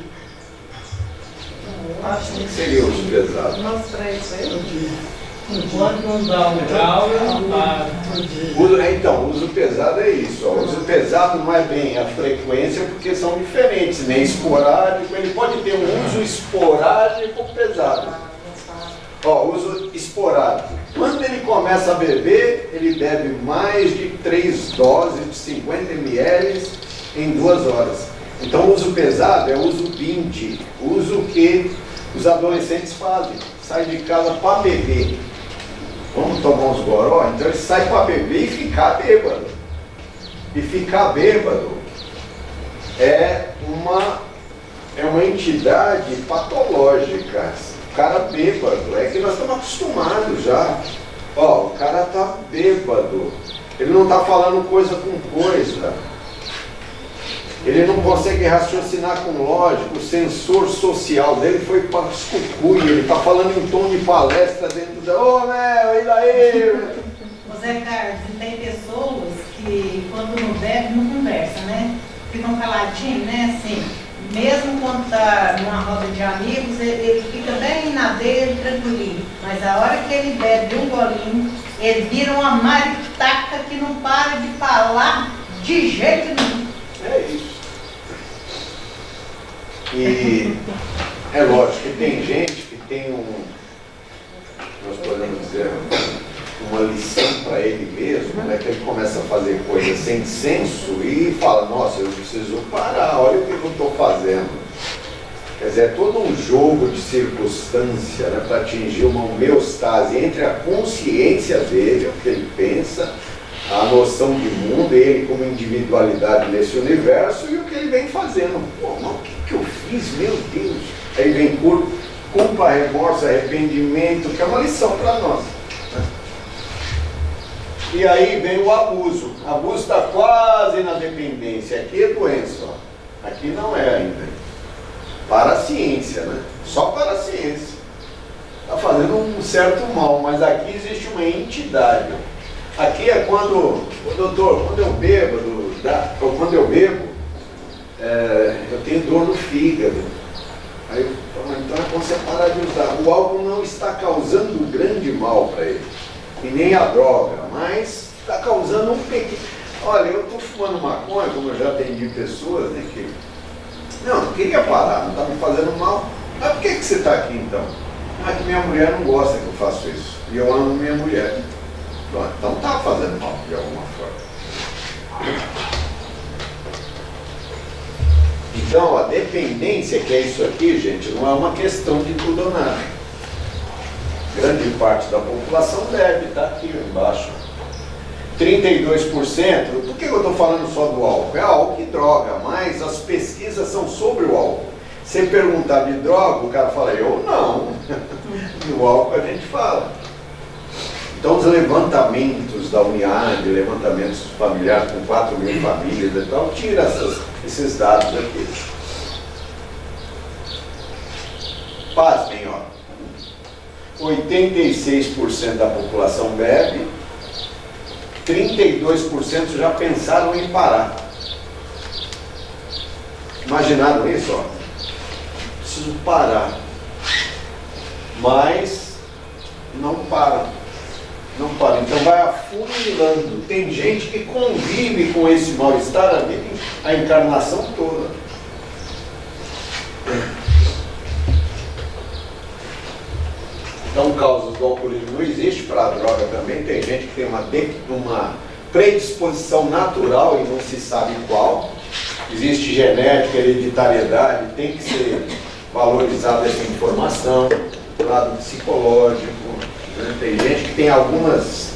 Speaker 1: seria o uso pesado?
Speaker 2: Mostra isso aí.
Speaker 3: Enquanto não dá um grau,
Speaker 1: Então, o uso pesado é isso. Ó. O uso pesado não é bem a frequência, porque são diferentes, nem esporádico. Ele pode ter um uso esporádico pesado. Ó, uso esporádico. Quando ele começa a beber, ele bebe mais de 3 doses de 50 ml em 2 horas. Então, o uso pesado é o uso binge, o uso que os adolescentes fazem. Sai de casa para beber. Vamos tomar uns goró? Então ele sai para beber e ficar bêbado. E ficar bêbado é uma entidade patológica. O cara bêbado, é que nós estamos acostumados já. Ó, o cara está bêbado. Ele não está falando coisa com coisa. Ele não consegue raciocinar com lógica, o sensor social dele foi para os cucuia, ele está falando em tom de palestra dentro da... Ô, Mel, e daí?
Speaker 5: Ô Zé Carlos, e tem pessoas que quando não bebe, não conversa, né? Ficam caladinhos, né? Assim, mesmo quando está numa roda de amigos, ele fica bem na dele, tranquilinho. Mas a hora que ele bebe um golinho, ele vira uma maritaca que não para de falar de jeito nenhum.
Speaker 1: É isso. E é lógico que tem gente que tem nós podemos dizer, uma lição para ele mesmo, né, que ele começa a fazer coisas sem senso e fala, nossa, eu preciso parar, olha o que eu estou fazendo. Quer dizer, é todo um jogo de circunstância, né, para atingir uma homeostase entre a consciência dele, o que ele pensa, a noção de mundo, ele como individualidade nesse universo e o que ele vem fazendo. Pô, mas o que eu fiz? Meu Deus! Aí vem culpa, remorso, arrependimento, que é uma lição para nós. E aí vem o abuso. O abuso está quase na dependência. Aqui é doença, ó. Aqui não é ainda. Para a ciência, né? Só para a ciência. Está fazendo um certo mal, mas aqui existe uma entidade. Aqui é quando, doutor, quando eu bebo, eu tenho dor no fígado. Aí então é quando você parar de usar. O álcool não está causando um grande mal para ele, e nem a droga, mas está causando um pequeno. Olha, eu estou fumando maconha, como eu já atendi pessoas, né, que não queria parar, não está me fazendo mal. Mas por que você está aqui então? Ah, que minha mulher não gosta que eu faça isso, e eu amo minha mulher. Então está fazendo mal de alguma forma. Então a dependência, que é isso aqui, gente, não é uma questão de tudo ou nada. Grande parte da população deve estar aqui embaixo. 32%, por que eu estou falando só do álcool? É álcool e droga, mas as pesquisas são sobre o álcool. Você perguntar de droga, o cara fala, eu não. No álcool a gente fala. Então os levantamentos da Uniad, levantamentos familiares com 4.000 famílias e tal, tira esses dados aqui. Pasmem, ó. 86% da população bebe, 32% já pensaram em parar. Imaginaram isso? Ó? Preciso parar. Mas não para. Não para. Então vai afunilando. Tem gente que convive com esse mal-estar a encarnação toda. Então, causas do alcoolismo não existe, para a droga também. Tem gente que tem uma predisposição natural e não se sabe qual. Existe genética, hereditariedade, tem que ser valorizada essa informação, do lado psicológico. Né? Tem gente que tem algumas,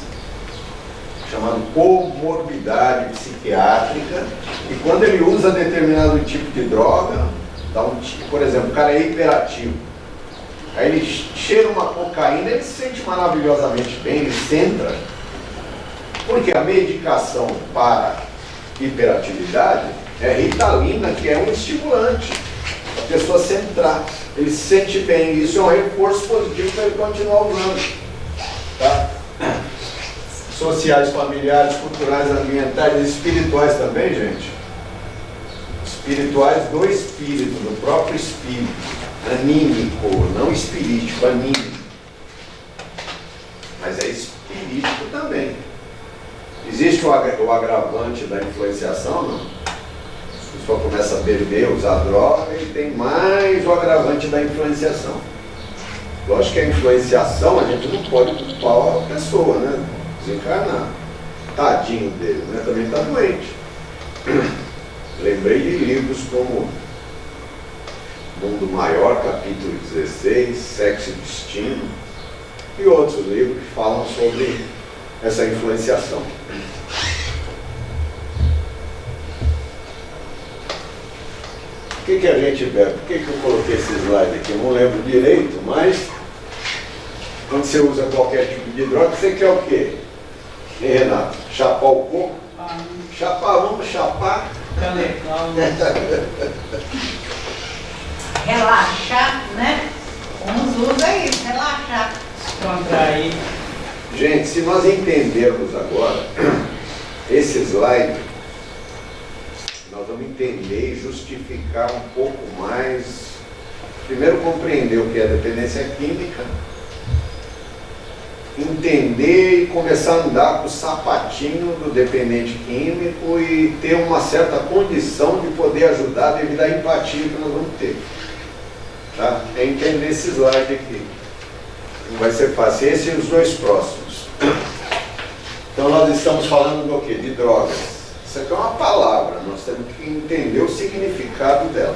Speaker 1: chamado comorbidade psiquiátrica, e quando ele usa determinado tipo de droga, dá um tipo, por exemplo, o cara é hiperativo. Aí ele cheira uma cocaína, ele se sente maravilhosamente bem, ele centra. Porque a medicação para hiperatividade é Ritalina, que é um estimulante. A pessoa centrar, ele se sente bem. Isso é um reforço positivo para ele continuar usando. Tá? Sociais, familiares, culturais, ambientais, espirituais também, gente. Espirituais do espírito, do próprio espírito. Anímico, não espirítico, anímico. Mas é espirítico também. Existe o agravante da influenciação, não? A pessoa começa a beber, usar droga, e tem mais o agravante da influenciação. Lógico que a influenciação a gente não pode culpar a pessoa, né? Desencarnar. Tadinho dele, né? Também está doente. Lembrei de livros como Mundo Maior, capítulo 16, Sexo e Destino, e outros livros que falam sobre essa influenciação. O que a gente bebe? Por que eu coloquei esse slide aqui? Eu não lembro direito, mas quando você usa qualquer tipo de droga, você quer o quê? E Renato? Chapar o coco? Chapar, vamos chapar?
Speaker 5: Relaxar, né? Uns usam isso, relaxar.
Speaker 3: Contrair.
Speaker 1: Gente, se nós entendermos agora esse slide, nós vamos entender e justificar um pouco mais. Primeiro, compreender o que é dependência química, entender e começar a andar com o sapatinho do dependente químico e ter uma certa condição de poder ajudar devido à empatia que nós vamos ter. Tá? É entender esse slide aqui. Não vai ser fácil. Esses e os dois próximos. Então nós estamos falando do quê? De drogas. Isso aqui é uma palavra, nós temos que entender o significado dela.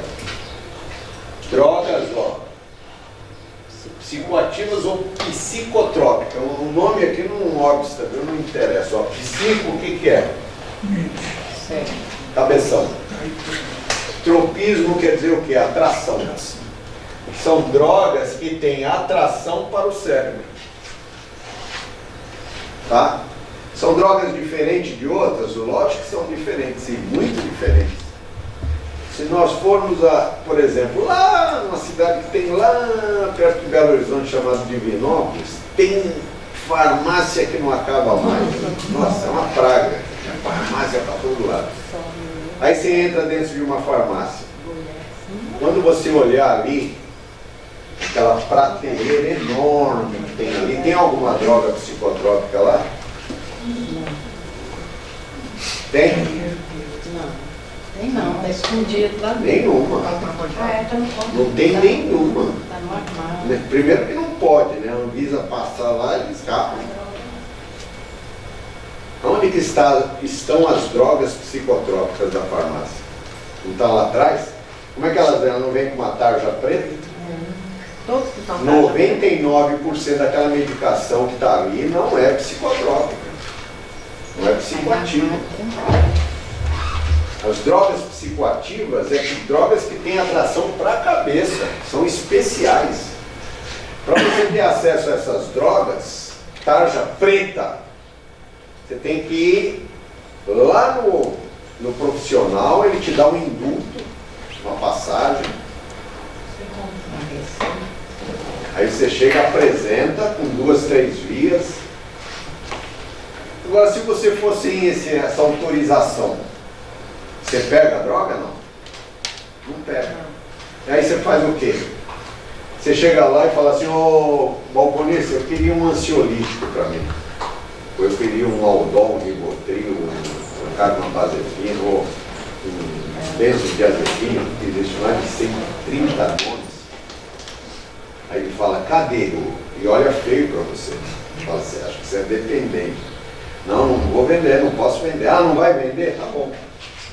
Speaker 1: Drogas, ó, psicoativas ou psicotrópicas. O nome aqui não obsta, não interessa. Ó, psico, o que é? Cabeção. Tropismo quer dizer o quê? Atração. São drogas que têm atração para o cérebro. Tá? São drogas diferentes de outras? Lógico que são diferentes, e muito diferentes. Se nós formos, por exemplo, lá numa cidade que tem lá perto de Belo Horizonte, chamada Divinópolis, tem farmácia que não acaba mais. Nossa, é uma praga. É farmácia para todo lado. Aí você entra dentro de uma farmácia. Quando você olhar ali, aquela prateleira enorme que tem ali, tem alguma droga psicotrópica lá? Tem?
Speaker 2: Tem não, tá escondido lá dentro.
Speaker 1: Nenhuma. Não tem nenhuma.
Speaker 2: Tá no armário.
Speaker 1: Primeiro que não pode, né? A Anvisa passar lá e escapa. Onde que estão as drogas psicotrópicas da farmácia? Não está lá atrás? Como é que elas não vêm com uma tarja preta?
Speaker 2: Todos que estão
Speaker 1: 99% daquela medicação que está ali não é psicotrópica. Não é psicoativa. As drogas psicoativas drogas que têm atração para a cabeça, são especiais. Para você ter acesso a essas drogas, tarja preta, você tem que ir lá no profissional, ele te dá um indulto, uma passagem. Aí você chega, apresenta com 2, 3 vias. Agora, se você for sem essa autorização, você pega a droga? Não. Não pega. Aí você faz o quê? Você chega lá e fala assim, ô balconista, eu queria um ansiolítico para mim. Ou eu queria um Aldol, um Rivotril, um carbamazepina, ou um benzodiazepina, que existe mais de 130 nomes. Aí ele fala, cadê? E olha feio para você. Fala, você acha que você é dependente. Não, não vou vender, não posso vender. Ah, não vai vender? Tá bom.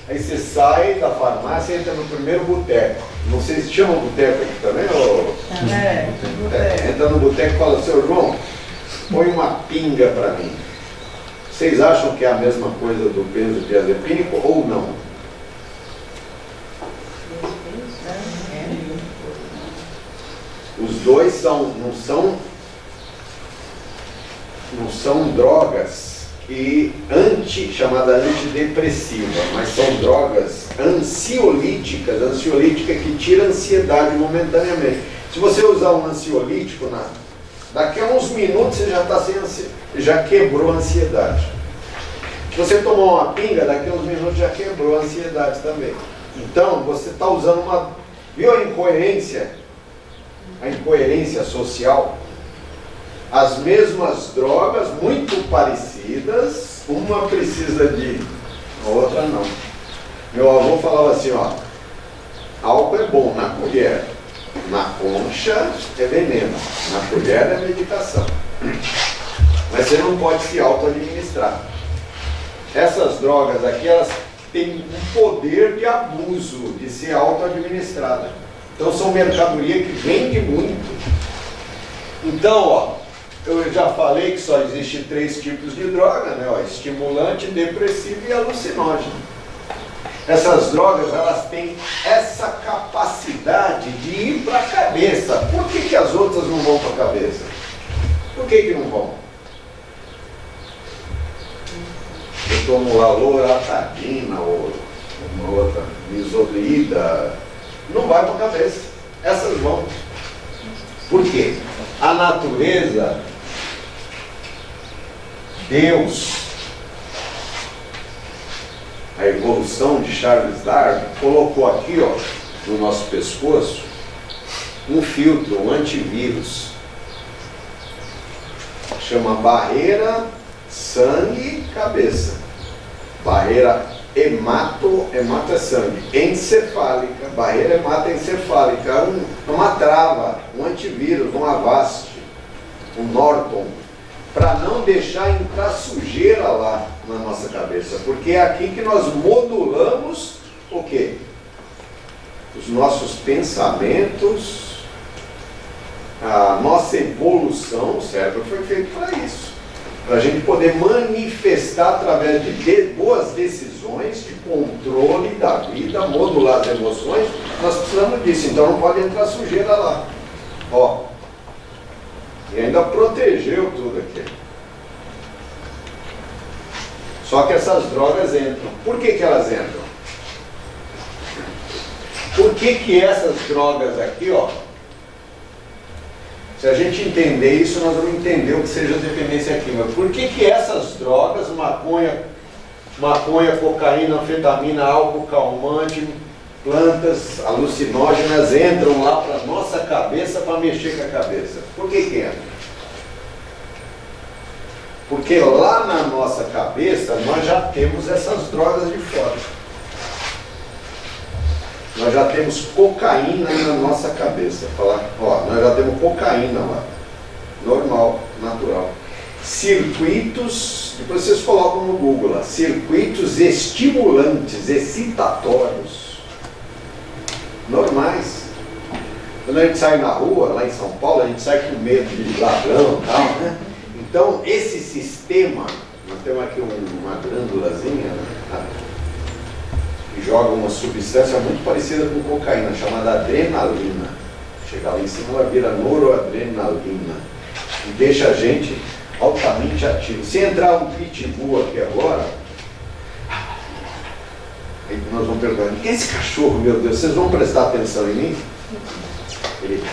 Speaker 1: Aí você sai da farmácia e entra no primeiro boteco. Não sei se chama boteco aqui também, ou... Entra no boteco e fala, seu João, põe uma pinga para mim. Vocês acham que é a mesma coisa do benzodiazepínico ou não? Os dois não são drogas chamada antidepressiva, mas são drogas ansiolíticas, que tira a ansiedade momentaneamente. Se você usar um ansiolítico, daqui a uns minutos você já está já quebrou a ansiedade. Se você tomar uma pinga, daqui a uns minutos já quebrou a ansiedade também. Então, você está usando viu a incoerência? A incoerência social? As mesmas drogas, muito parecidas, uma precisa a outra não. Meu avô falava assim, ó, álcool é bom na colher, na concha é veneno, na colher é medicação. Mas você não pode se auto-administrar. Essas drogas aqui, elas têm um poder de abuso, de ser auto-administrada. Então são mercadoria que vende muito. Então, ó, eu já falei que só existe 3 tipos de droga, né? Ó, estimulante, depressivo e alucinógeno. Essas drogas, elas têm essa capacidade de ir para a cabeça. Por que as outras não vão para a cabeça? Por que não vão? Eu tomo lá loratadina ou uma outra, misoprida, não vai para a cabeça. Essas vão. Por quê? A natureza, Deus, a evolução de Charles Darwin, colocou aqui, ó, no nosso pescoço, um filtro, um antivírus. Chama barreira sangue-cabeça. Barreira hemato é sangue, encefálica, barreira hematoencefálica, uma trava, um antivírus, um Avast, um Norton, para não deixar entrar sujeira lá na nossa cabeça, porque é aqui que nós modulamos o quê? Os nossos pensamentos, a nossa evolução. O cérebro foi feito para isso, para a gente poder manifestar através de boas decisões, de controle da vida, modular as emoções. Nós precisamos disso, então não pode entrar sujeira lá. Ó, e ainda protegeu tudo aqui. Só que essas drogas entram. Por que elas entram? Por que essas drogas aqui, ó, se a gente entender isso, nós vamos entender o que seja dependência química. Por que essas drogas, maconha, cocaína, anfetamina, álcool, calmante, plantas alucinógenas, entram lá para a nossa cabeça para mexer com a cabeça? Por que entra? Porque lá na nossa cabeça nós já temos essas drogas de fora. Nós já temos cocaína na nossa cabeça. Falar, ó, nós já temos cocaína lá. Normal, natural. Circuitos, depois vocês colocam no Google lá, circuitos estimulantes, excitatórios. Normais. Quando a gente sai na rua, lá em São Paulo, a gente sai com medo de ladrão e tal, né? Então, esse sistema, nós temos aqui uma glândulazinha, que joga uma substância muito parecida com cocaína, chamada adrenalina. Chega lá em cima, ela vira noradrenalina e deixa a gente altamente ativo. Se entrar um pitbull aqui agora, aí nós vamos perguntar: quem é esse cachorro, meu Deus? Vocês vão prestar atenção em mim? Ele,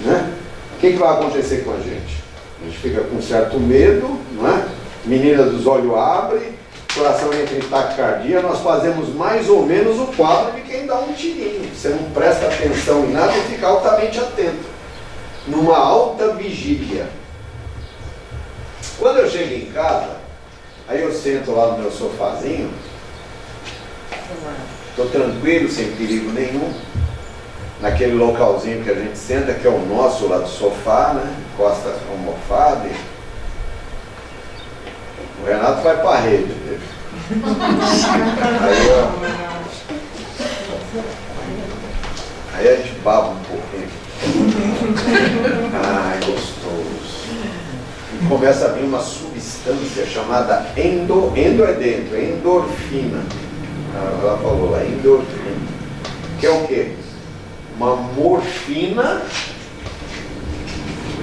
Speaker 1: né? O que vai acontecer com a gente? A gente fica com certo medo, não é? Menina dos olhos abre, coração entra em taquicardia, nós fazemos mais ou menos o quadro de quem dá um tirinho. Você não presta atenção em nada e fica altamente atento, numa alta vigília. Quando eu chego em casa, aí eu sento lá no meu sofazinho, estou tranquilo, sem perigo nenhum, naquele localzinho que a gente senta, que é o nosso lá do sofá, né? Encosta a almofada. O Renato vai para a rede dele. Aí a gente baba um pouquinho. Ai, gostoso. E começa a vir uma substância chamada endo é dentro, endorfina. Ela falou lá, endorfina. Que é o quê? Uma morfina.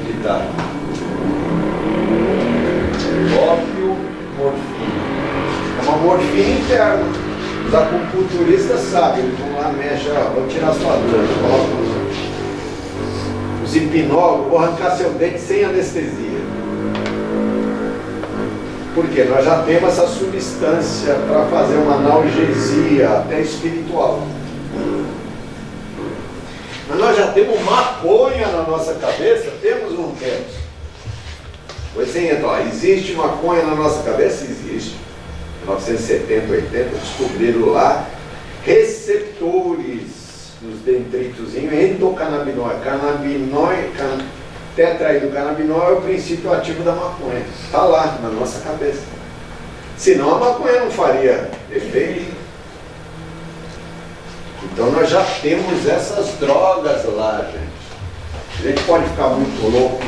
Speaker 1: Que tá? Ópio, morfina. É uma morfina interna. Os acupunturistas sabem, eles vão lá, mexem, vou tirar sua dor, colocam os hipnólogos, vou arrancar seu dente sem anestesia. Por quê? Nós já temos essa substância para fazer uma analgesia, até espiritual. Mas nós já temos maconha na nossa cabeça, temos ou não temos? Você entra lá, existe maconha na nossa cabeça? Existe. 1970, 80, descobriram lá receptores nos detritozinhos endocannabinoide. Tetraidrocannabinol é o princípio ativo da maconha. Está lá na nossa cabeça. Senão a maconha não faria efeito. Então nós já temos essas drogas lá, gente. A gente pode ficar muito louco.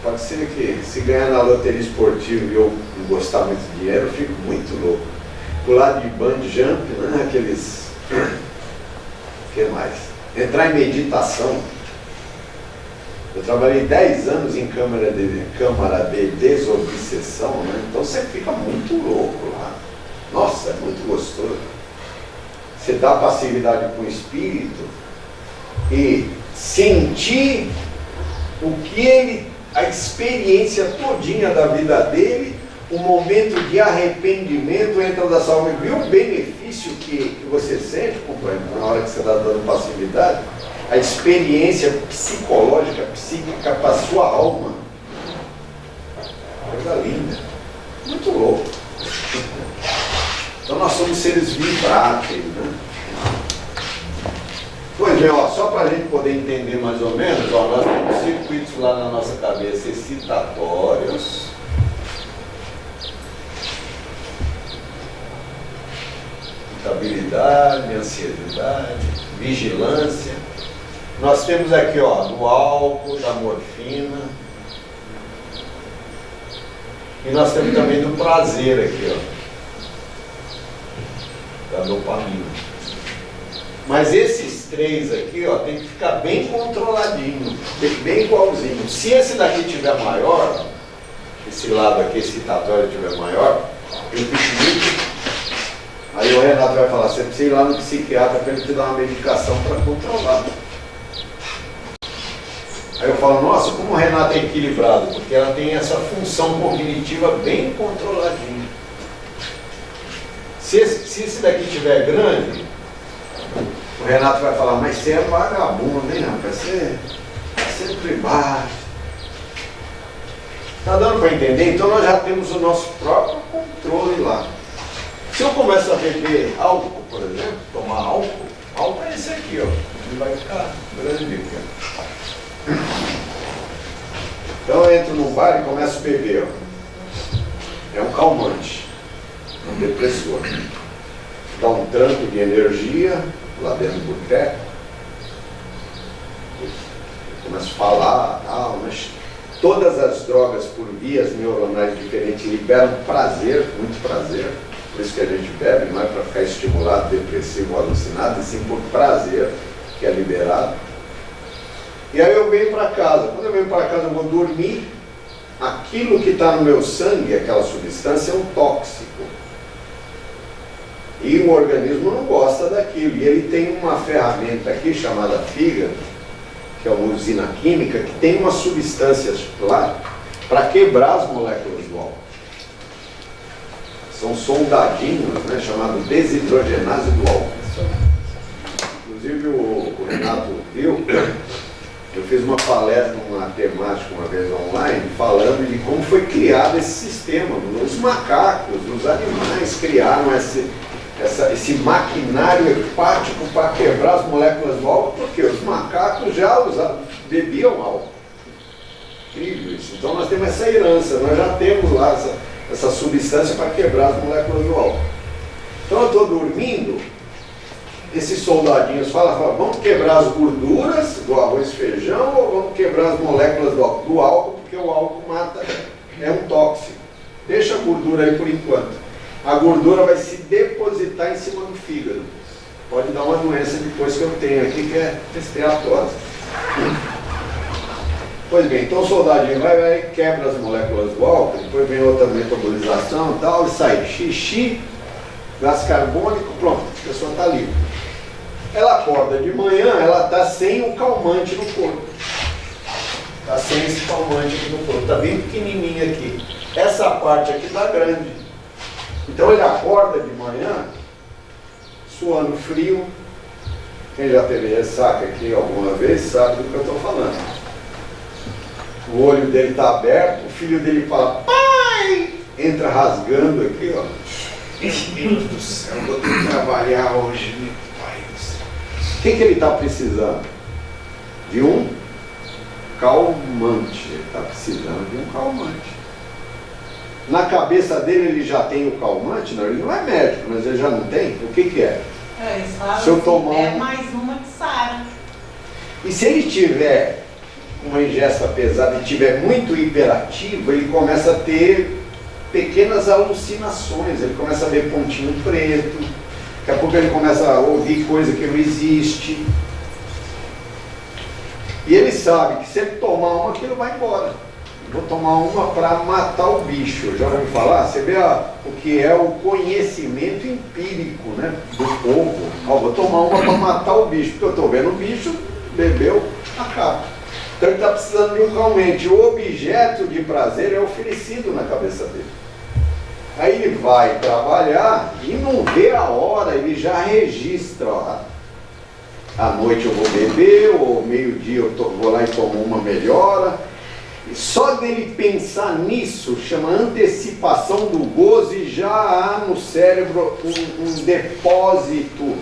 Speaker 1: Pode ser que, se ganhar na loteria esportiva e eu não gostar muito de dinheiro, eu fico muito louco. Pular de bungee jump, né? Aqueles... O que mais? Entrar em meditação. Eu trabalhei 10 anos em câmara de desobsessão, né? Então você fica muito louco lá. Nossa, é muito gostoso. Você dá passividade com o espírito e sentir o que ele... a experiência todinha da vida dele, o momento de arrependimento entra da sua alma. Viu o benefício que você sente, companheiro, na hora que você está dando passividade? A experiência psicológica, psíquica para a sua alma. Coisa linda. Muito louco. Então nós somos seres vibráteis, né? Pois bem, ó, só para a gente poder entender mais ou menos, ó, nós temos circuitos lá na nossa cabeça excitatórios. Irritabilidade, ansiedade, vigilância. Nós temos aqui, ó, do álcool, da morfina. E nós temos também do prazer aqui, ó, da dopamina. Mas esses três aqui, ó, tem que ficar bem controladinho, bem igualzinho. Se esse daqui tiver maior, esse lado aqui excitatório tiver maior, eu fico muito... Aí o Renato vai falar, você precisa ir lá no psiquiatra para ele te dar uma medicação para controlar. Aí eu falo, nossa, como o Renato é equilibrado, porque ela tem essa função cognitiva bem controladinha. Se esse daqui tiver grande, o Renato vai falar, mas você é vagabundo, hein, rapaz? Você sempre bate. Está dando para entender? Então nós já temos o nosso próprio controle lá. Se eu começo a beber álcool, por exemplo, tomar álcool é esse aqui, ó. Ele vai ficar grande aqui, ó. Então eu entro num bar e começo a beber, ó. É um calmante, um depressor. Dá um tranco de energia lá dentro do boteco. Começo a falar, tal, mas todas as drogas por vias neuronais diferentes liberam prazer, muito prazer. Por isso que a gente bebe, não é para ficar estimulado, depressivo, alucinado, e sim por prazer, que é liberado. E aí eu venho para casa. Quando eu venho para casa, eu vou dormir. Aquilo que está no meu sangue, aquela substância, é um tóxico. E o organismo não gosta daquilo. E ele tem uma ferramenta aqui chamada fígado, que é uma usina química, que tem umas substâncias lá para quebrar as moléculas do álcool. São soldadinhos, né, chamados desidrogenase do álcool. Inclusive o Renato viu, eu fiz uma palestra, uma temática uma vez online, falando de como foi criado esse sistema. Os macacos, os animais criaram esse maquinário hepático para quebrar as moléculas do álcool, porque os macacos já bebiam álcool. Incrível isso. Então nós temos essa herança, nós já temos lá essa substância para quebrar as moléculas do álcool. Então eu estou dormindo, esses soldadinhos falam, vamos quebrar as gorduras do arroz e feijão ou vamos quebrar as moléculas do álcool, porque o álcool mata, é um tóxico. Deixa a gordura aí por enquanto. A gordura vai se depositar em cima do fígado. Pode dar uma doença depois que eu tenho aqui, que é esteatose. Pois bem, então o soldadinho vai quebra as moléculas do álcool, depois vem outra metabolização e tal, e sai xixi, gás carbônico, pronto, a pessoa está livre. Ela acorda de manhã, ela está sem o calmante no corpo. Está sem esse calmante aqui no corpo, está bem pequenininho aqui. Essa parte aqui está grande. Então ele acorda de manhã, suando frio. Quem já teve ressaca aqui alguma vez sabe do que eu estou falando. O olho dele está aberto, o filho dele fala, pai! Entra rasgando aqui, ó. Meu Deus do céu, vou ter que trabalhar hoje, meu pai do céu. O que ele está precisando? De um calmante. Ele está precisando de um calmante. Na cabeça dele ele já tem o calmante? Não, ele não é médico, mas ele já não tem? O que é?
Speaker 5: Eles falam
Speaker 1: se eu tomar
Speaker 5: mais uma que sara.
Speaker 1: E se ele tiver uma ingesta pesada e tiver muito hiperativo, ele começa a ter pequenas alucinações, ele começa a ver pontinho preto, daqui a pouco ele começa a ouvir coisa que não existe. E ele sabe que se ele tomar uma, aquilo vai embora. Vou tomar uma para matar o bicho. Já ouviu falar? Você vê o que é o conhecimento empírico, né, do povo. Vou tomar uma para matar o bicho, porque eu estou vendo o bicho, bebeu, acaba. Então ele está precisando de um calmante. O objeto de prazer é oferecido na cabeça dele. Aí ele vai trabalhar e não vê a hora, ele já registra, ó, à noite eu vou beber, ou meio-dia eu vou lá e tomo uma melhora. E só dele pensar nisso, chama antecipação do gozo, e já há no cérebro um depósito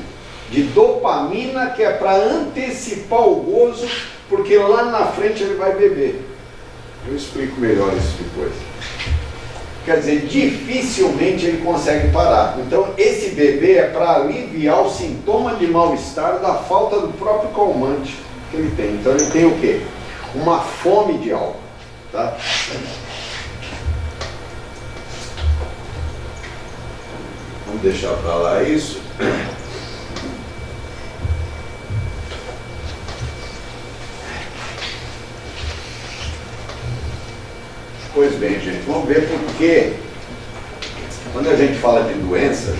Speaker 1: de dopamina que é para antecipar o gozo, porque lá na frente ele vai beber. Eu explico melhor isso depois. Quer dizer, dificilmente ele consegue parar. Então esse beber é para aliviar o sintoma de mal-estar da falta do próprio calmante que ele tem. Então ele tem o quê? Uma fome de álcool. Tá? Vamos deixar para lá isso. Pois bem, gente, vamos ver por que quando a gente fala de doença,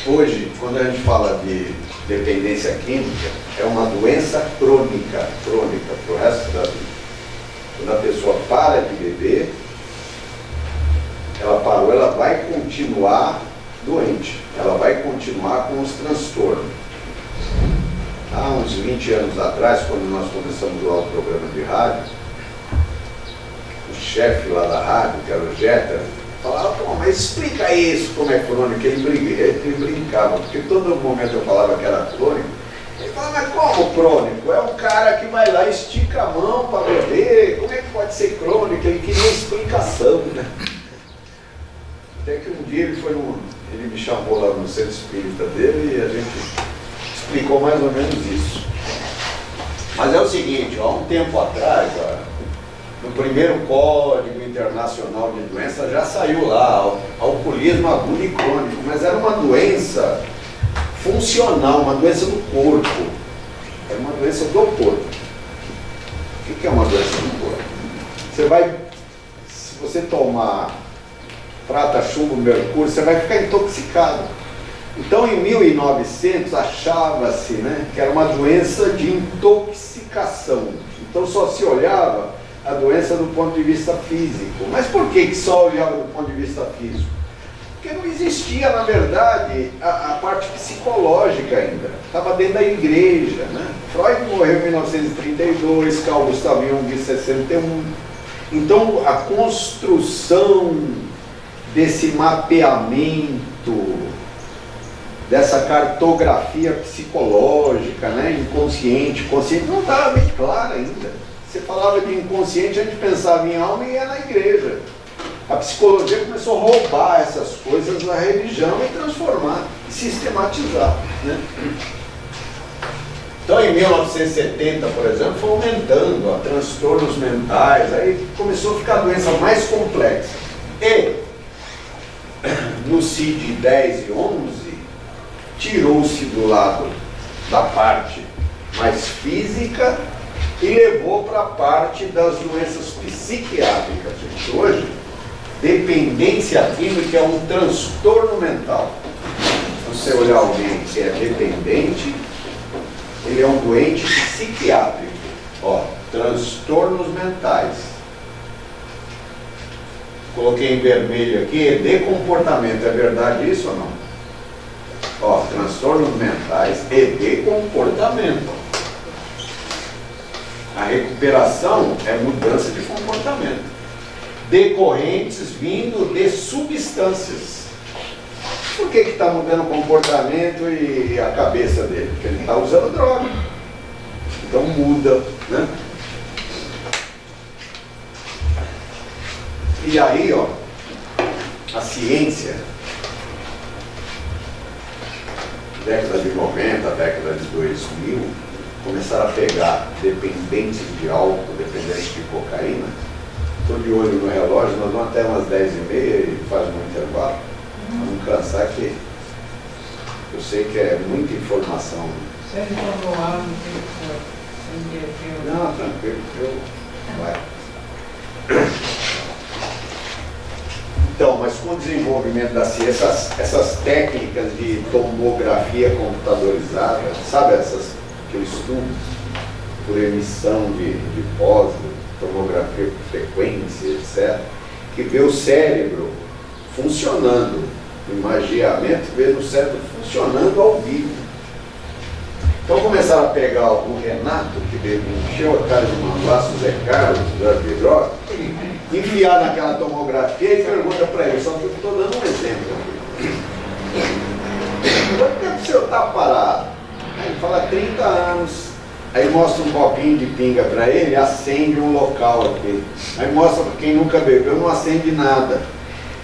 Speaker 1: hoje, quando a gente fala de dependência química, é uma doença crônica para o resto da vida. Quando a pessoa para de beber, ela parou, ela vai continuar doente, ela vai continuar com os transtornos. Há uns 20 anos atrás, quando nós começamos lá o programa de rádio, o chefe lá da rádio, que era o Jeter, falava, pô, mas explica isso como é crônico. Ele brincava, porque todo momento eu falava que era crônico. Ele falava, mas como crônico? É um cara que vai lá e estica a mão para beber, como é que pode ser crônico? Ele queria explicação, né? Até que um dia ele me chamou lá no centro espírita dele e a gente explicou mais ou menos isso. Mas é o seguinte, há um tempo atrás, no primeiro Código Internacional de Doenças já saiu lá, alcoolismo agudo e crônico, mas era uma doença funcional, uma doença do corpo. Era uma doença do corpo. O que é uma doença do corpo? Você vai, se você tomar prata, chumbo, mercúrio, você vai ficar intoxicado. Então, em 1900, achava-se, né, que era uma doença de intoxicação. Então, só se olhava a doença do ponto de vista físico. Mas por que só olhava do ponto de vista físico? Porque não existia, na verdade, a parte psicológica ainda. Estava dentro da igreja, né? Freud morreu em 1932, Carl Gustav Jung em 61. Então, a construção desse mapeamento, dessa cartografia psicológica, né? Inconsciente, consciente, não estava bem clara ainda. Você falava de inconsciente, a gente pensava em alma e ia na igreja. A psicologia começou a roubar essas coisas da religião e transformar, e sistematizar, né? Então, em 1970, por exemplo, foi aumentando a transtornos mentais, aí começou a ficar a doença mais complexa. E, no CID-10 e 11, tirou-se do lado da parte mais física e levou para a parte das doenças psiquiátricas. Gente, hoje, dependência química é um transtorno mental. Se você olhar alguém que é dependente, ele é um doente psiquiátrico. Ó, transtornos mentais. Coloquei em vermelho aqui, de comportamento. É verdade isso ou não? Ó, transtornos mentais e de comportamento. A recuperação é mudança de comportamento, decorrentes vindo de substâncias. Por que está mudando o comportamento e a cabeça dele? Porque ele está usando droga. Então muda, né? E aí, ó, a ciência, década de 90, década de 2000, começaram a pegar dependentes de álcool, dependentes de cocaína. Estou de olho no relógio, nós vamos até umas 10h30 e faz um intervalo. Vamos cansar que eu sei que é muita informação.
Speaker 3: Se ele tomou água,
Speaker 1: Não, tranquilo, vai. Então, mas com o desenvolvimento da ciência, essas técnicas de tomografia computadorizada, sabe essas que eu estudo por emissão de pós, tomografia por frequência, etc., que vê o cérebro funcionando, o imagiamento vê o cérebro funcionando ao vivo. Então começaram a pegar o Renato, que encheu a cara de manguaço, o Zé Carlos, o droga, enfiar naquela tomografia e pergunta para ele, só que eu estou dando um exemplo aqui. Quanto tempo o senhor está parado? Aí ele fala 30 anos. Aí mostra um copinho de pinga para ele, acende um local aqui. Aí mostra para quem nunca bebeu, não acende nada.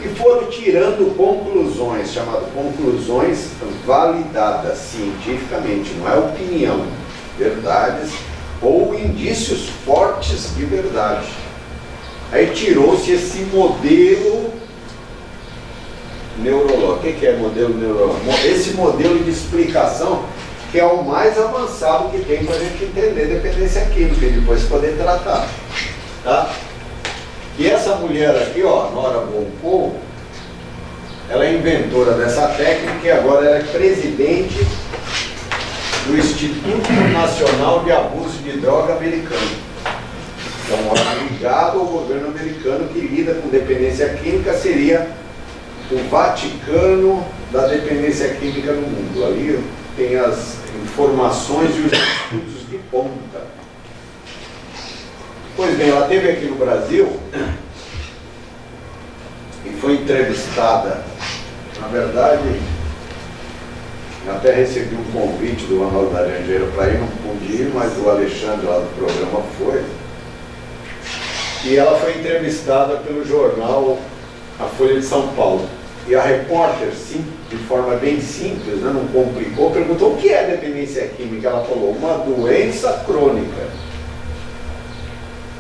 Speaker 1: E foram tirando conclusões, chamadas conclusões validadas cientificamente, não é opinião, verdades ou indícios fortes de verdade. Aí tirou-se esse modelo neurológico. O que é modelo neurológico? Esse modelo de explicação que é o mais avançado que tem para a gente entender dependência química e depois poder tratar. Tá? E essa mulher aqui, ó, Nora Bonpou, ela é inventora dessa técnica e agora ela é presidente do Instituto Nacional de Abuso de Droga americano. Então, um órgão ligado ao governo americano que lida com dependência química, seria o Vaticano da dependência química no mundo. Ali tem as informações e os estudos de ponta. Pois bem, ela esteve aqui no Brasil e foi entrevistada. Na verdade, eu até recebi um convite do Ronaldo Laranjeira para ir, não pude ir, mas o Alexandre lá do programa foi. E ela foi entrevistada pelo jornal A Folha de São Paulo. E a repórter, sim, de forma bem simples, né, não complicou, perguntou o que é dependência química. Ela falou, uma doença crônica.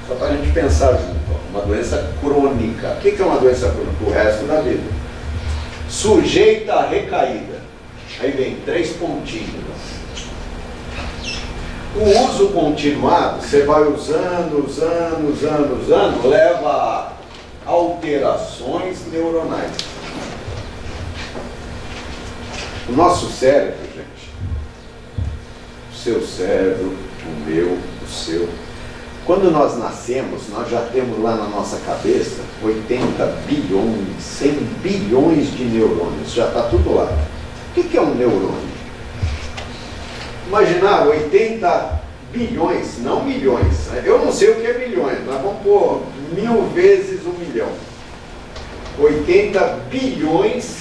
Speaker 1: Só para a gente pensar junto. Ó. Uma doença crônica. O que é uma doença crônica? O resto da vida. Sujeita a recaída. Aí vem 3 pontinhos. O uso continuado, você vai usando, leva a alterações neuronais. O nosso cérebro, gente, o seu cérebro, o meu, o seu, quando nós nascemos, nós já temos lá na nossa cabeça 80 bilhões, 100 bilhões de neurônios, já está tudo lá. O que é um neurônio? Imaginar 80 bilhões, não milhões. Eu não sei o que é bilhões, mas vamos pôr 1000 vezes 1 milhão. 80 bilhões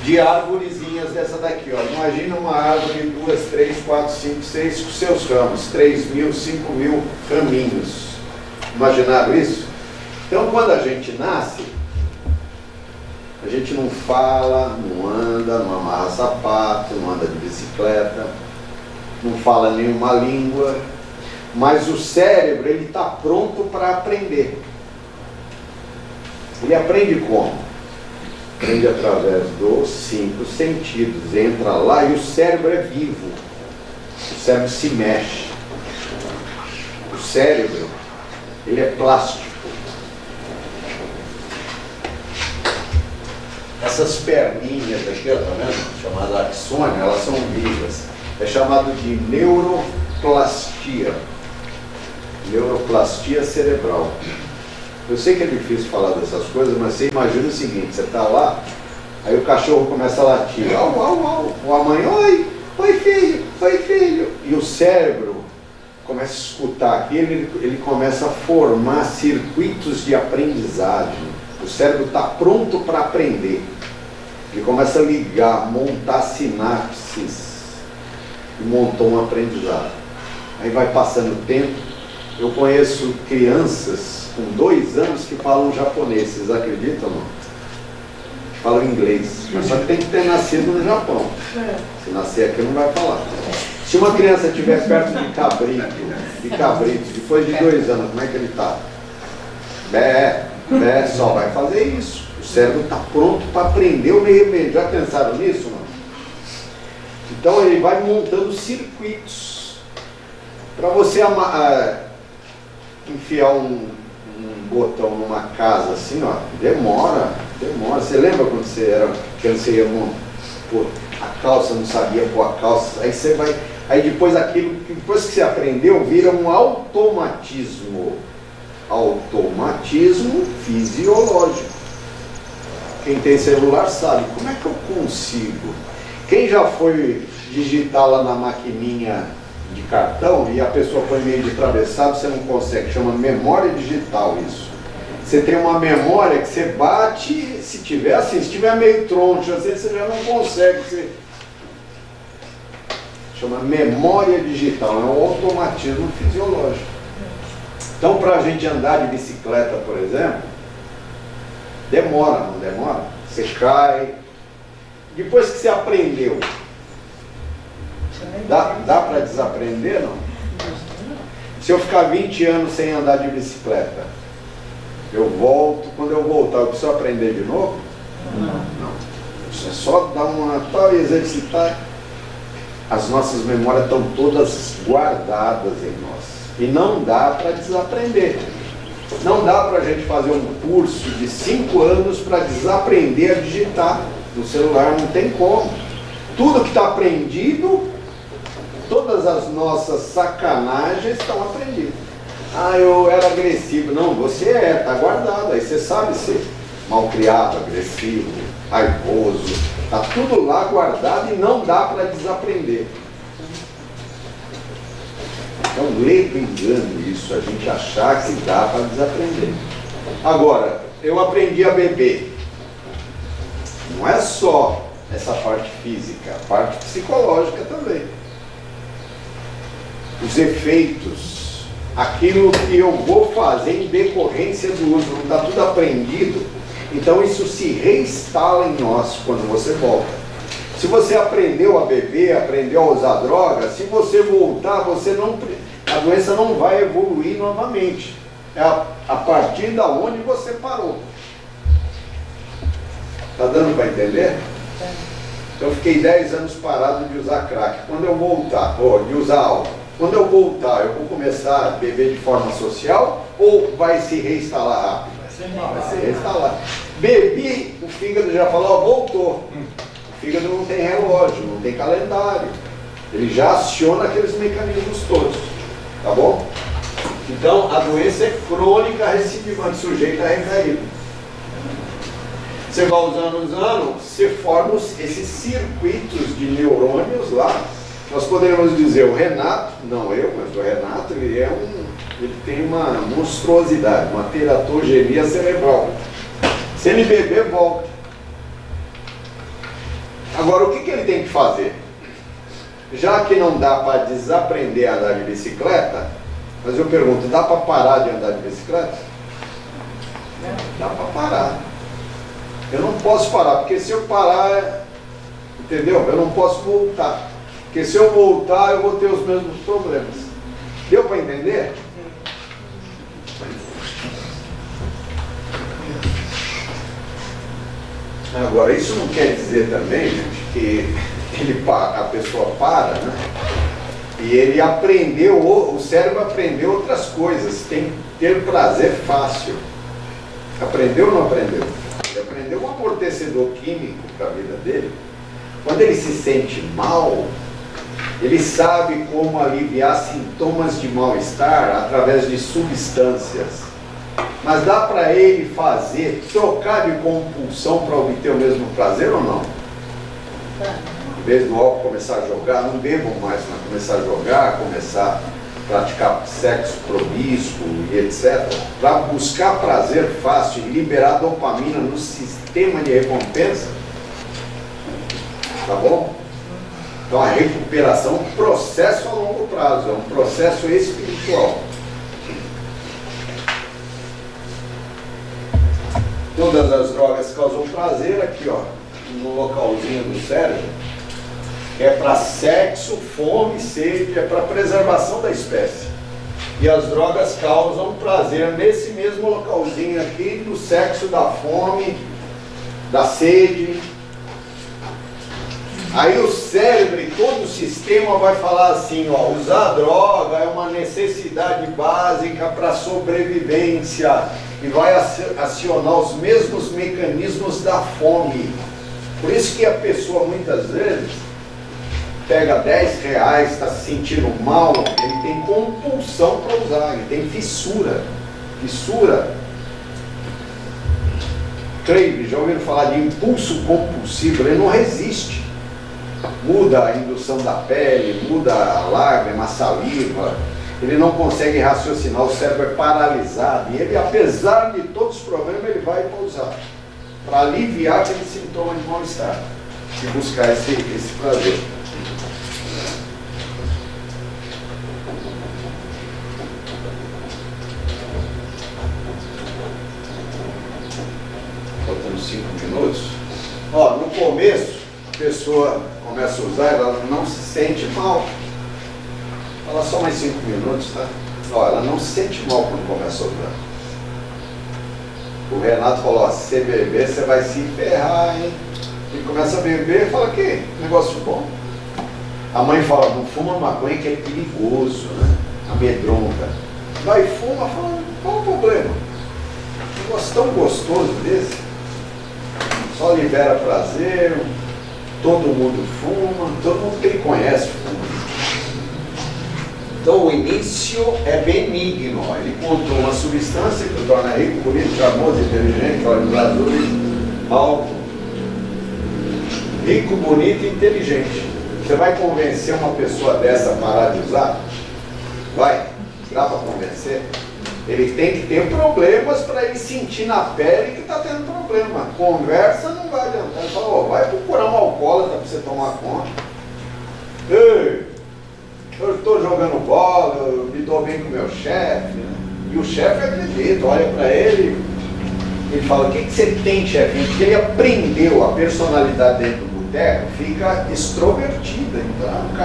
Speaker 1: de árvorezinhas dessa daqui. Ó. Imagina uma árvore, 2, 3, 4, 5, 6 com seus ramos, 3.000, 5.000 raminhos. Imaginaram isso? Então, quando a gente nasce, a gente não fala, não anda, não amarra sapato, não anda de bicicleta, não fala nenhuma língua, mas o cérebro, ele está pronto para aprender. Ele aprende como? Aprende através dos 5 sentidos, entra lá e o cérebro é vivo, o cérebro se mexe. O cérebro, ele é plástico. Essas perninhas aqui, ó, tá vendo? Chamada axônia, elas são vivas. É chamado de neuroplastia. Neuroplastia cerebral. Eu sei que é difícil falar dessas coisas, mas você imagina o seguinte, você está lá, aí o cachorro começa a latir, au, au, au, ou a mãe, oi filho, e o cérebro começa a escutar aquilo, ele começa a formar circuitos de aprendizagem. O cérebro está pronto para aprender. Ele começa a ligar, montar sinapses e montou um aprendizado. Aí vai passando o tempo. Eu conheço crianças com 2 anos que falam japonês. Vocês acreditam ou não? Falam inglês. Mas só que tem que ter nascido no Japão. Se nascer aqui não vai falar. Se uma criança estiver perto de cabrito, depois de 2 anos, como é que ele está? Só vai fazer isso. O cérebro está pronto para aprender o meio ambiente. Já pensaram nisso, não? Então ele vai montando circuitos para você enfiar um botão numa casa assim, ó. Demora. Você lembra quando você era criança, você ia pôr a calça, não sabia pôr a calça, aí você vai. Aí depois depois que você aprendeu, vira um automatismo. Automatismo fisiológico. Quem tem celular sabe. Como é que eu consigo? Quem já foi digitar lá na maquininha de cartão e a pessoa põe meio de travessado, você não consegue. Chama memória digital isso. Você tem uma memória que você bate, se tiver assim, se tiver meio troncho, assim, você já não consegue. Chama memória digital. É um automatismo fisiológico. Então, para a gente andar de bicicleta, por exemplo, demora, não demora? Você cai. Depois que você aprendeu, dá para desaprender, não? Se eu ficar 20 anos sem andar de bicicleta, eu volto, quando eu voltar, eu preciso aprender de novo? Não. Isso é só dar uma tal e exercitar. As nossas memórias estão todas guardadas em nós. E não dá para desaprender. Não dá para a gente fazer um curso de 5 anos para desaprender a digitar no celular, não tem como. Tudo que está aprendido, todas as nossas sacanagens estão aprendidas. Eu era agressivo. Não, você está guardado. Aí você sabe ser malcriado, agressivo, raivoso. Está tudo lá guardado e não dá para desaprender. É um ledo engano isso, a gente achar que dá para desaprender. Agora, eu aprendi a beber. Não é só essa parte física, a parte psicológica também. Os efeitos, aquilo que eu vou fazer em decorrência do uso, não está tudo aprendido. Então isso se reinstala em nós quando você volta. Se você aprendeu a beber, aprendeu a usar droga, se você voltar, você a doença não vai evoluir novamente. É a partir da onde você parou. Tá dando para entender? Eu fiquei 10 anos parado de usar crack. Quando eu voltar, de usar álcool, quando eu voltar, eu vou começar a beber de forma social ou vai se reinstalar rápido? Vai se reinstalar. Bebi, o fígado já falou, ó, voltou. O fígado não tem relógio, não tem calendário. Ele já aciona aqueles mecanismos todos. Tá bom? Então, a doença é crônica recidivante, sujeita a recaída. Você vai usando, você forma esses circuitos de neurônios lá. Nós poderíamos dizer, o Renato, não eu, mas o Renato, ele tem uma monstruosidade, uma teratogenia cerebral. Se ele beber, volta. Agora, o que ele tem que fazer? Já que não dá para desaprender a andar de bicicleta, mas eu pergunto, dá para parar de andar de bicicleta? Dá para parar. Eu não posso parar, porque se eu parar, entendeu? Eu não posso voltar. Porque se eu voltar, eu vou ter os mesmos problemas. Deu para entender? Agora, isso não quer dizer também, gente, que a pessoa para, né? E ele aprendeu, o cérebro aprendeu outras coisas, tem que ter prazer fácil. Aprendeu ou não aprendeu? Ele aprendeu um amortecedor químico para a vida dele. Quando ele se sente mal, ele sabe como aliviar sintomas de mal-estar através de substâncias. Mas dá para ele trocar de compulsão para obter o mesmo prazer ou não? Em vez do álcool começar a jogar, não bebam mais, mas começar a jogar, começar a praticar sexo promíscuo e etc. Para buscar prazer fácil e liberar dopamina no sistema de recompensa. Tá bom? Então a recuperação é um processo a longo prazo, é um processo espiritual. Todas as drogas causam prazer aqui, ó, no localzinho do cérebro. É para sexo, fome, sede, é para preservação da espécie. E as drogas causam prazer nesse mesmo localzinho aqui do sexo, da fome, da sede. Aí o cérebro e todo o sistema vai falar assim, ó, usar droga é uma necessidade básica para sobrevivência e vai acionar os mesmos mecanismos da fome. Por isso que a pessoa muitas vezes pega 10 reais, está se sentindo mal, ele tem compulsão para usar, ele tem fissura. Crave, já ouviram falar de impulso compulsivo? Ele não resiste. Muda a indução da pele, muda a lágrima, a saliva, ele não consegue raciocinar, o cérebro é paralisado, e ele, apesar de todos os problemas, ele vai para usar, para aliviar aquele sintoma de mal-estar e buscar esse prazer. Faltando 5 minutos. Ó, no começo, a pessoa começa a usar, ela não se sente mal. Fala só mais 5 minutos, tá? Ó, ela não se sente mal quando começa a usar. O Renato falou, ó, se você beber, você vai se ferrar, hein? E começa a beber e fala, que negócio bom. A mãe fala, não fuma maconha que é perigoso, né? Amedronta. Vai e fuma, fala, qual o problema? Um negócio tão gostoso desse. Só libera prazer, todo mundo fuma, todo mundo que ele conhece fuma. Então o início é benigno, ele encontrou uma substância que o torna rico, bonito, charmoso, inteligente, olhos azuis, alto. Rico, bonito e inteligente. Você vai convencer uma pessoa dessa a parar de usar? Vai? Dá para convencer? Ele tem que ter problemas para ele sentir na pele que está tendo problema. Conversa não vai adiantar. Ele fala, ó, vai procurar um alcoólatra para você tomar conta. Ei, eu estou jogando bola, eu me dou bem com o meu chefe. Né? E o chefe acredita, olha para ele e fala, o que você tem, chefe? Porque ele aprendeu a personalidade dentro do boteco, fica extrovertida. Então o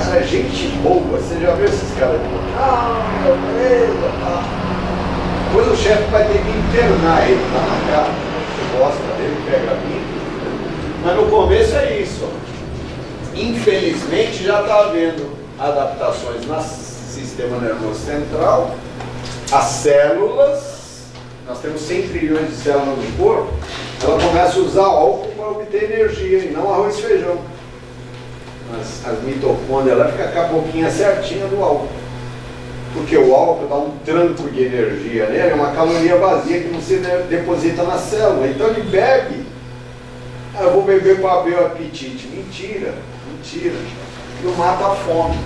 Speaker 1: cara é gente boa. Você já viu esses caras de beleza, tá. Depois o chefe vai ter que internar ele lá na casa. Você gosta dele, pega a mim. Mas no começo é isso. Infelizmente já está havendo adaptações no sistema nervoso central. As células, nós temos 100 trilhões de células no corpo, ela começa a usar álcool para obter energia e não arroz e feijão. As mitocôndrias, ela fica com a boquinha certinha do álcool. Porque o álcool dá um tranco de energia nele, é uma caloria vazia que não se deposita na célula. Então ele bebe. Ah, eu vou beber para abrir o apetite. Mentira, mentira. Não mata a fome.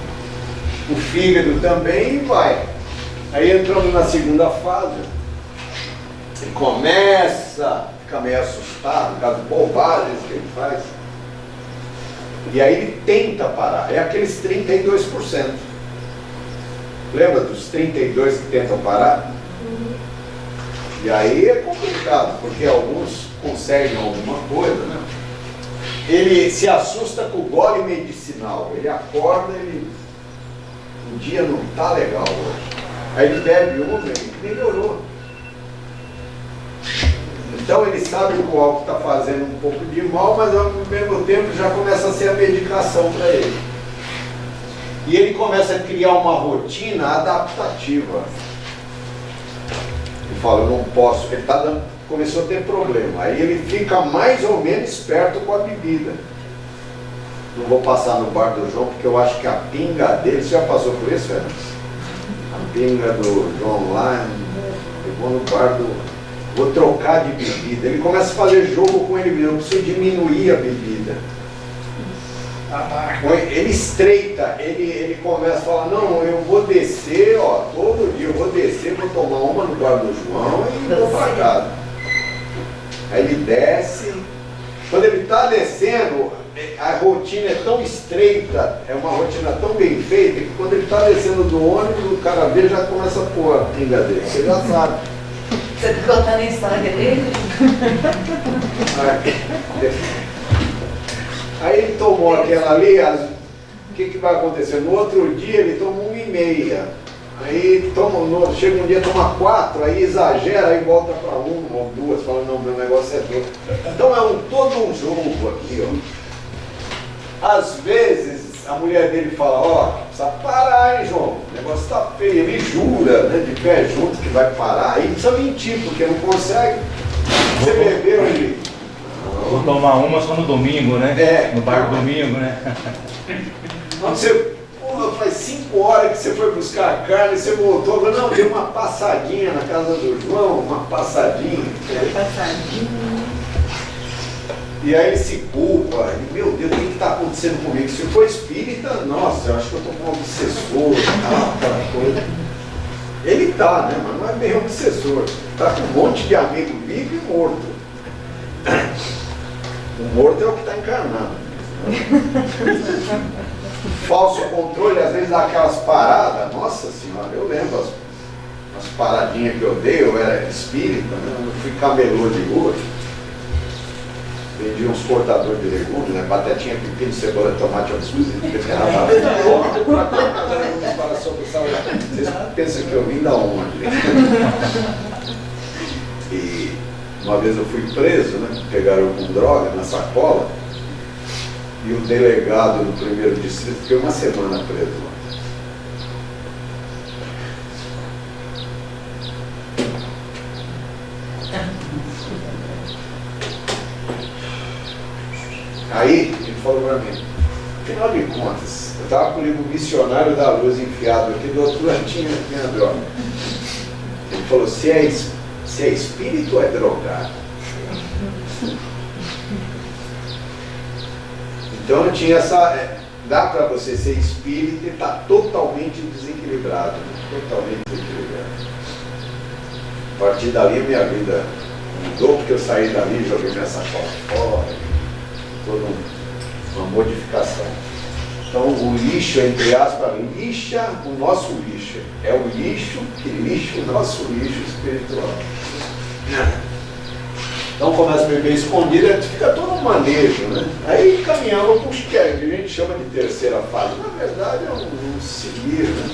Speaker 1: O fígado também e vai. Aí entramos na segunda fase. Ele começa a ficar meio assustado por causa de bobagens que ele faz. E aí ele tenta parar. É aqueles 32%. Lembra dos 32% que tentam parar? E aí é complicado, porque alguns conseguem alguma coisa, né? Ele se assusta com o gole medicinal. Ele acorda, o dia não está legal hoje. Aí ele bebe uma e melhorou. Então ele sabe que o álcool está fazendo um pouco de mal, mas ao mesmo tempo já começa a ser a medicação para ele. E ele começa a criar uma rotina adaptativa. Ele fala, eu não posso, ele começou a ter problema. Aí ele fica mais ou menos esperto com a bebida. Não vou passar no bar do João, porque eu acho que a pinga dele, você já passou por isso, Fernando? A pinga do João lá, eu vou no bar vou trocar de bebida. Ele começa a fazer jogo com ele mesmo, eu preciso diminuir a bebida. Ele estreita, ele começa a falar, não, eu vou descer, ó, todo dia eu vou descer, vou tomar uma no bar do João e vou pra casa. Aí ele desce, quando ele está descendo, a rotina é tão estreita, é uma rotina tão bem feita, que quando ele está descendo do ônibus, o cara vê já começa a pôr a pinga dele, você já sabe.
Speaker 2: Você está contando a história dele?
Speaker 1: Aí ele tomou aquela ali, o que vai acontecer? No outro dia ele toma 1,5. Aí chega um dia toma 4, aí exagera, aí volta para 1 ou 2, fala, não, meu negócio é doido. Então é todo um jogo aqui, ó. Às vezes a mulher dele fala, ó, precisa parar, hein, João? O negócio tá feio. Ele jura, né, de pé junto que vai parar, aí precisa mentir, porque não consegue. Você bebeu, ele...
Speaker 3: Vou tomar uma só no domingo, né?
Speaker 1: É.
Speaker 3: No bar do domingo, né?
Speaker 1: Você, faz 5 horas que você foi buscar a carne, você voltou, falou, não, deu uma passadinha na casa do João, uma passadinha. E aí ele se culpa, meu Deus, o que está acontecendo comigo? Se for espírita, nossa, eu acho que eu estou com um obsessor, aquela coisa. Ele tá, né? Mas não é bem obsessor. Está com um monte de amigo vivo e morto. O morto é o que está encarnado. Falso controle, às vezes dá aquelas paradas. Nossa senhora, eu lembro as paradinhas que eu dei, eu era espírita, né? Eu fui camelô de rua. Vendi uns cortadores de legumes, né? Batatinha, pepino, cebola, tomate, beterraba. Vocês pensam que eu vim da onde? E uma vez eu fui preso, né? Pegaram eu com droga na sacola. E o delegado do 1º distrito, fiquei uma semana preso lá. Aí ele falou para mim, afinal de contas, eu estava com o livro Missionário da Luz enfiado aqui, do outro lado tinha droga. Ele falou, se é espírito ou é drogado? Então eu tinha dá para você ser espírita e estar totalmente desequilibrado, né? Totalmente desequilibrado. A partir dali a minha vida mudou, porque eu saí dali, joguei minha sacola fora. Toda uma modificação. Então o lixo, entre aspas, lixa o nosso lixo. É o lixo que lixa o nosso lixo espiritual. Então começa a beber escondido, aí fica todo um manejo, né? Aí caminhamos para o que a gente chama de terceira fase. Na verdade é um seguir, né?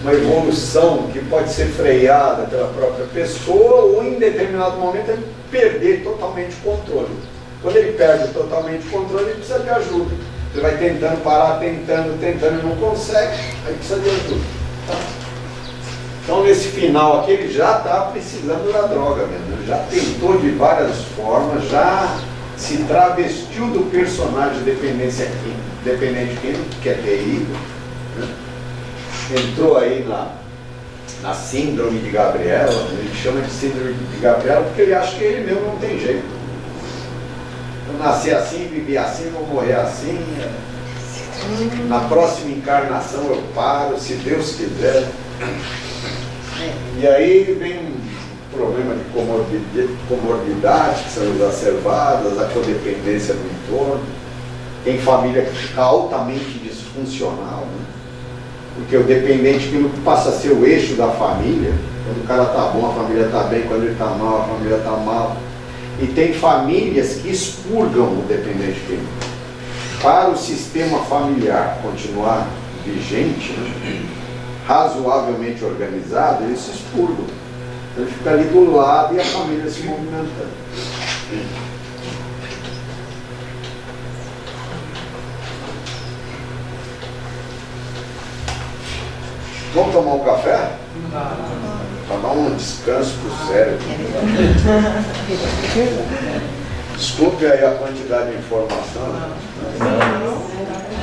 Speaker 1: Uma evolução que pode ser freada pela própria pessoa ou em determinado momento ele perder totalmente o controle. Quando ele perde totalmente o controle, ele precisa de ajuda. Ele vai tentando parar, tentando e não consegue, aí precisa de ajuda. Tá? Então nesse final aqui ele já está precisando da droga mesmo. Ele já tentou de várias formas, já se travestiu do personagem dependente químico, que é terrível, né? Entrou aí na síndrome de Gabriela, ele chama de síndrome de Gabriela porque ele acha que ele mesmo não tem jeito. Eu nasci assim, vivi assim, vou morrer assim. Na próxima encarnação eu paro, se Deus quiser. E aí vem um problema de comorbidade, que são exacerbadas, a codependência do entorno. Tem família que fica altamente disfuncional, né? Porque o dependente químico passa a ser o eixo da família. Quando o cara está bom, a família está bem. Quando ele está mal, a família está mal. E tem famílias que expurgam o dependente químico. Para o sistema familiar continuar vigente, né, razoavelmente organizado, eles se expurgam. Ele fica ali do lado e a família se movimentando. Vamos tomar um café? Para dar um descanso para o cérebro. Desculpe aí a quantidade de informação.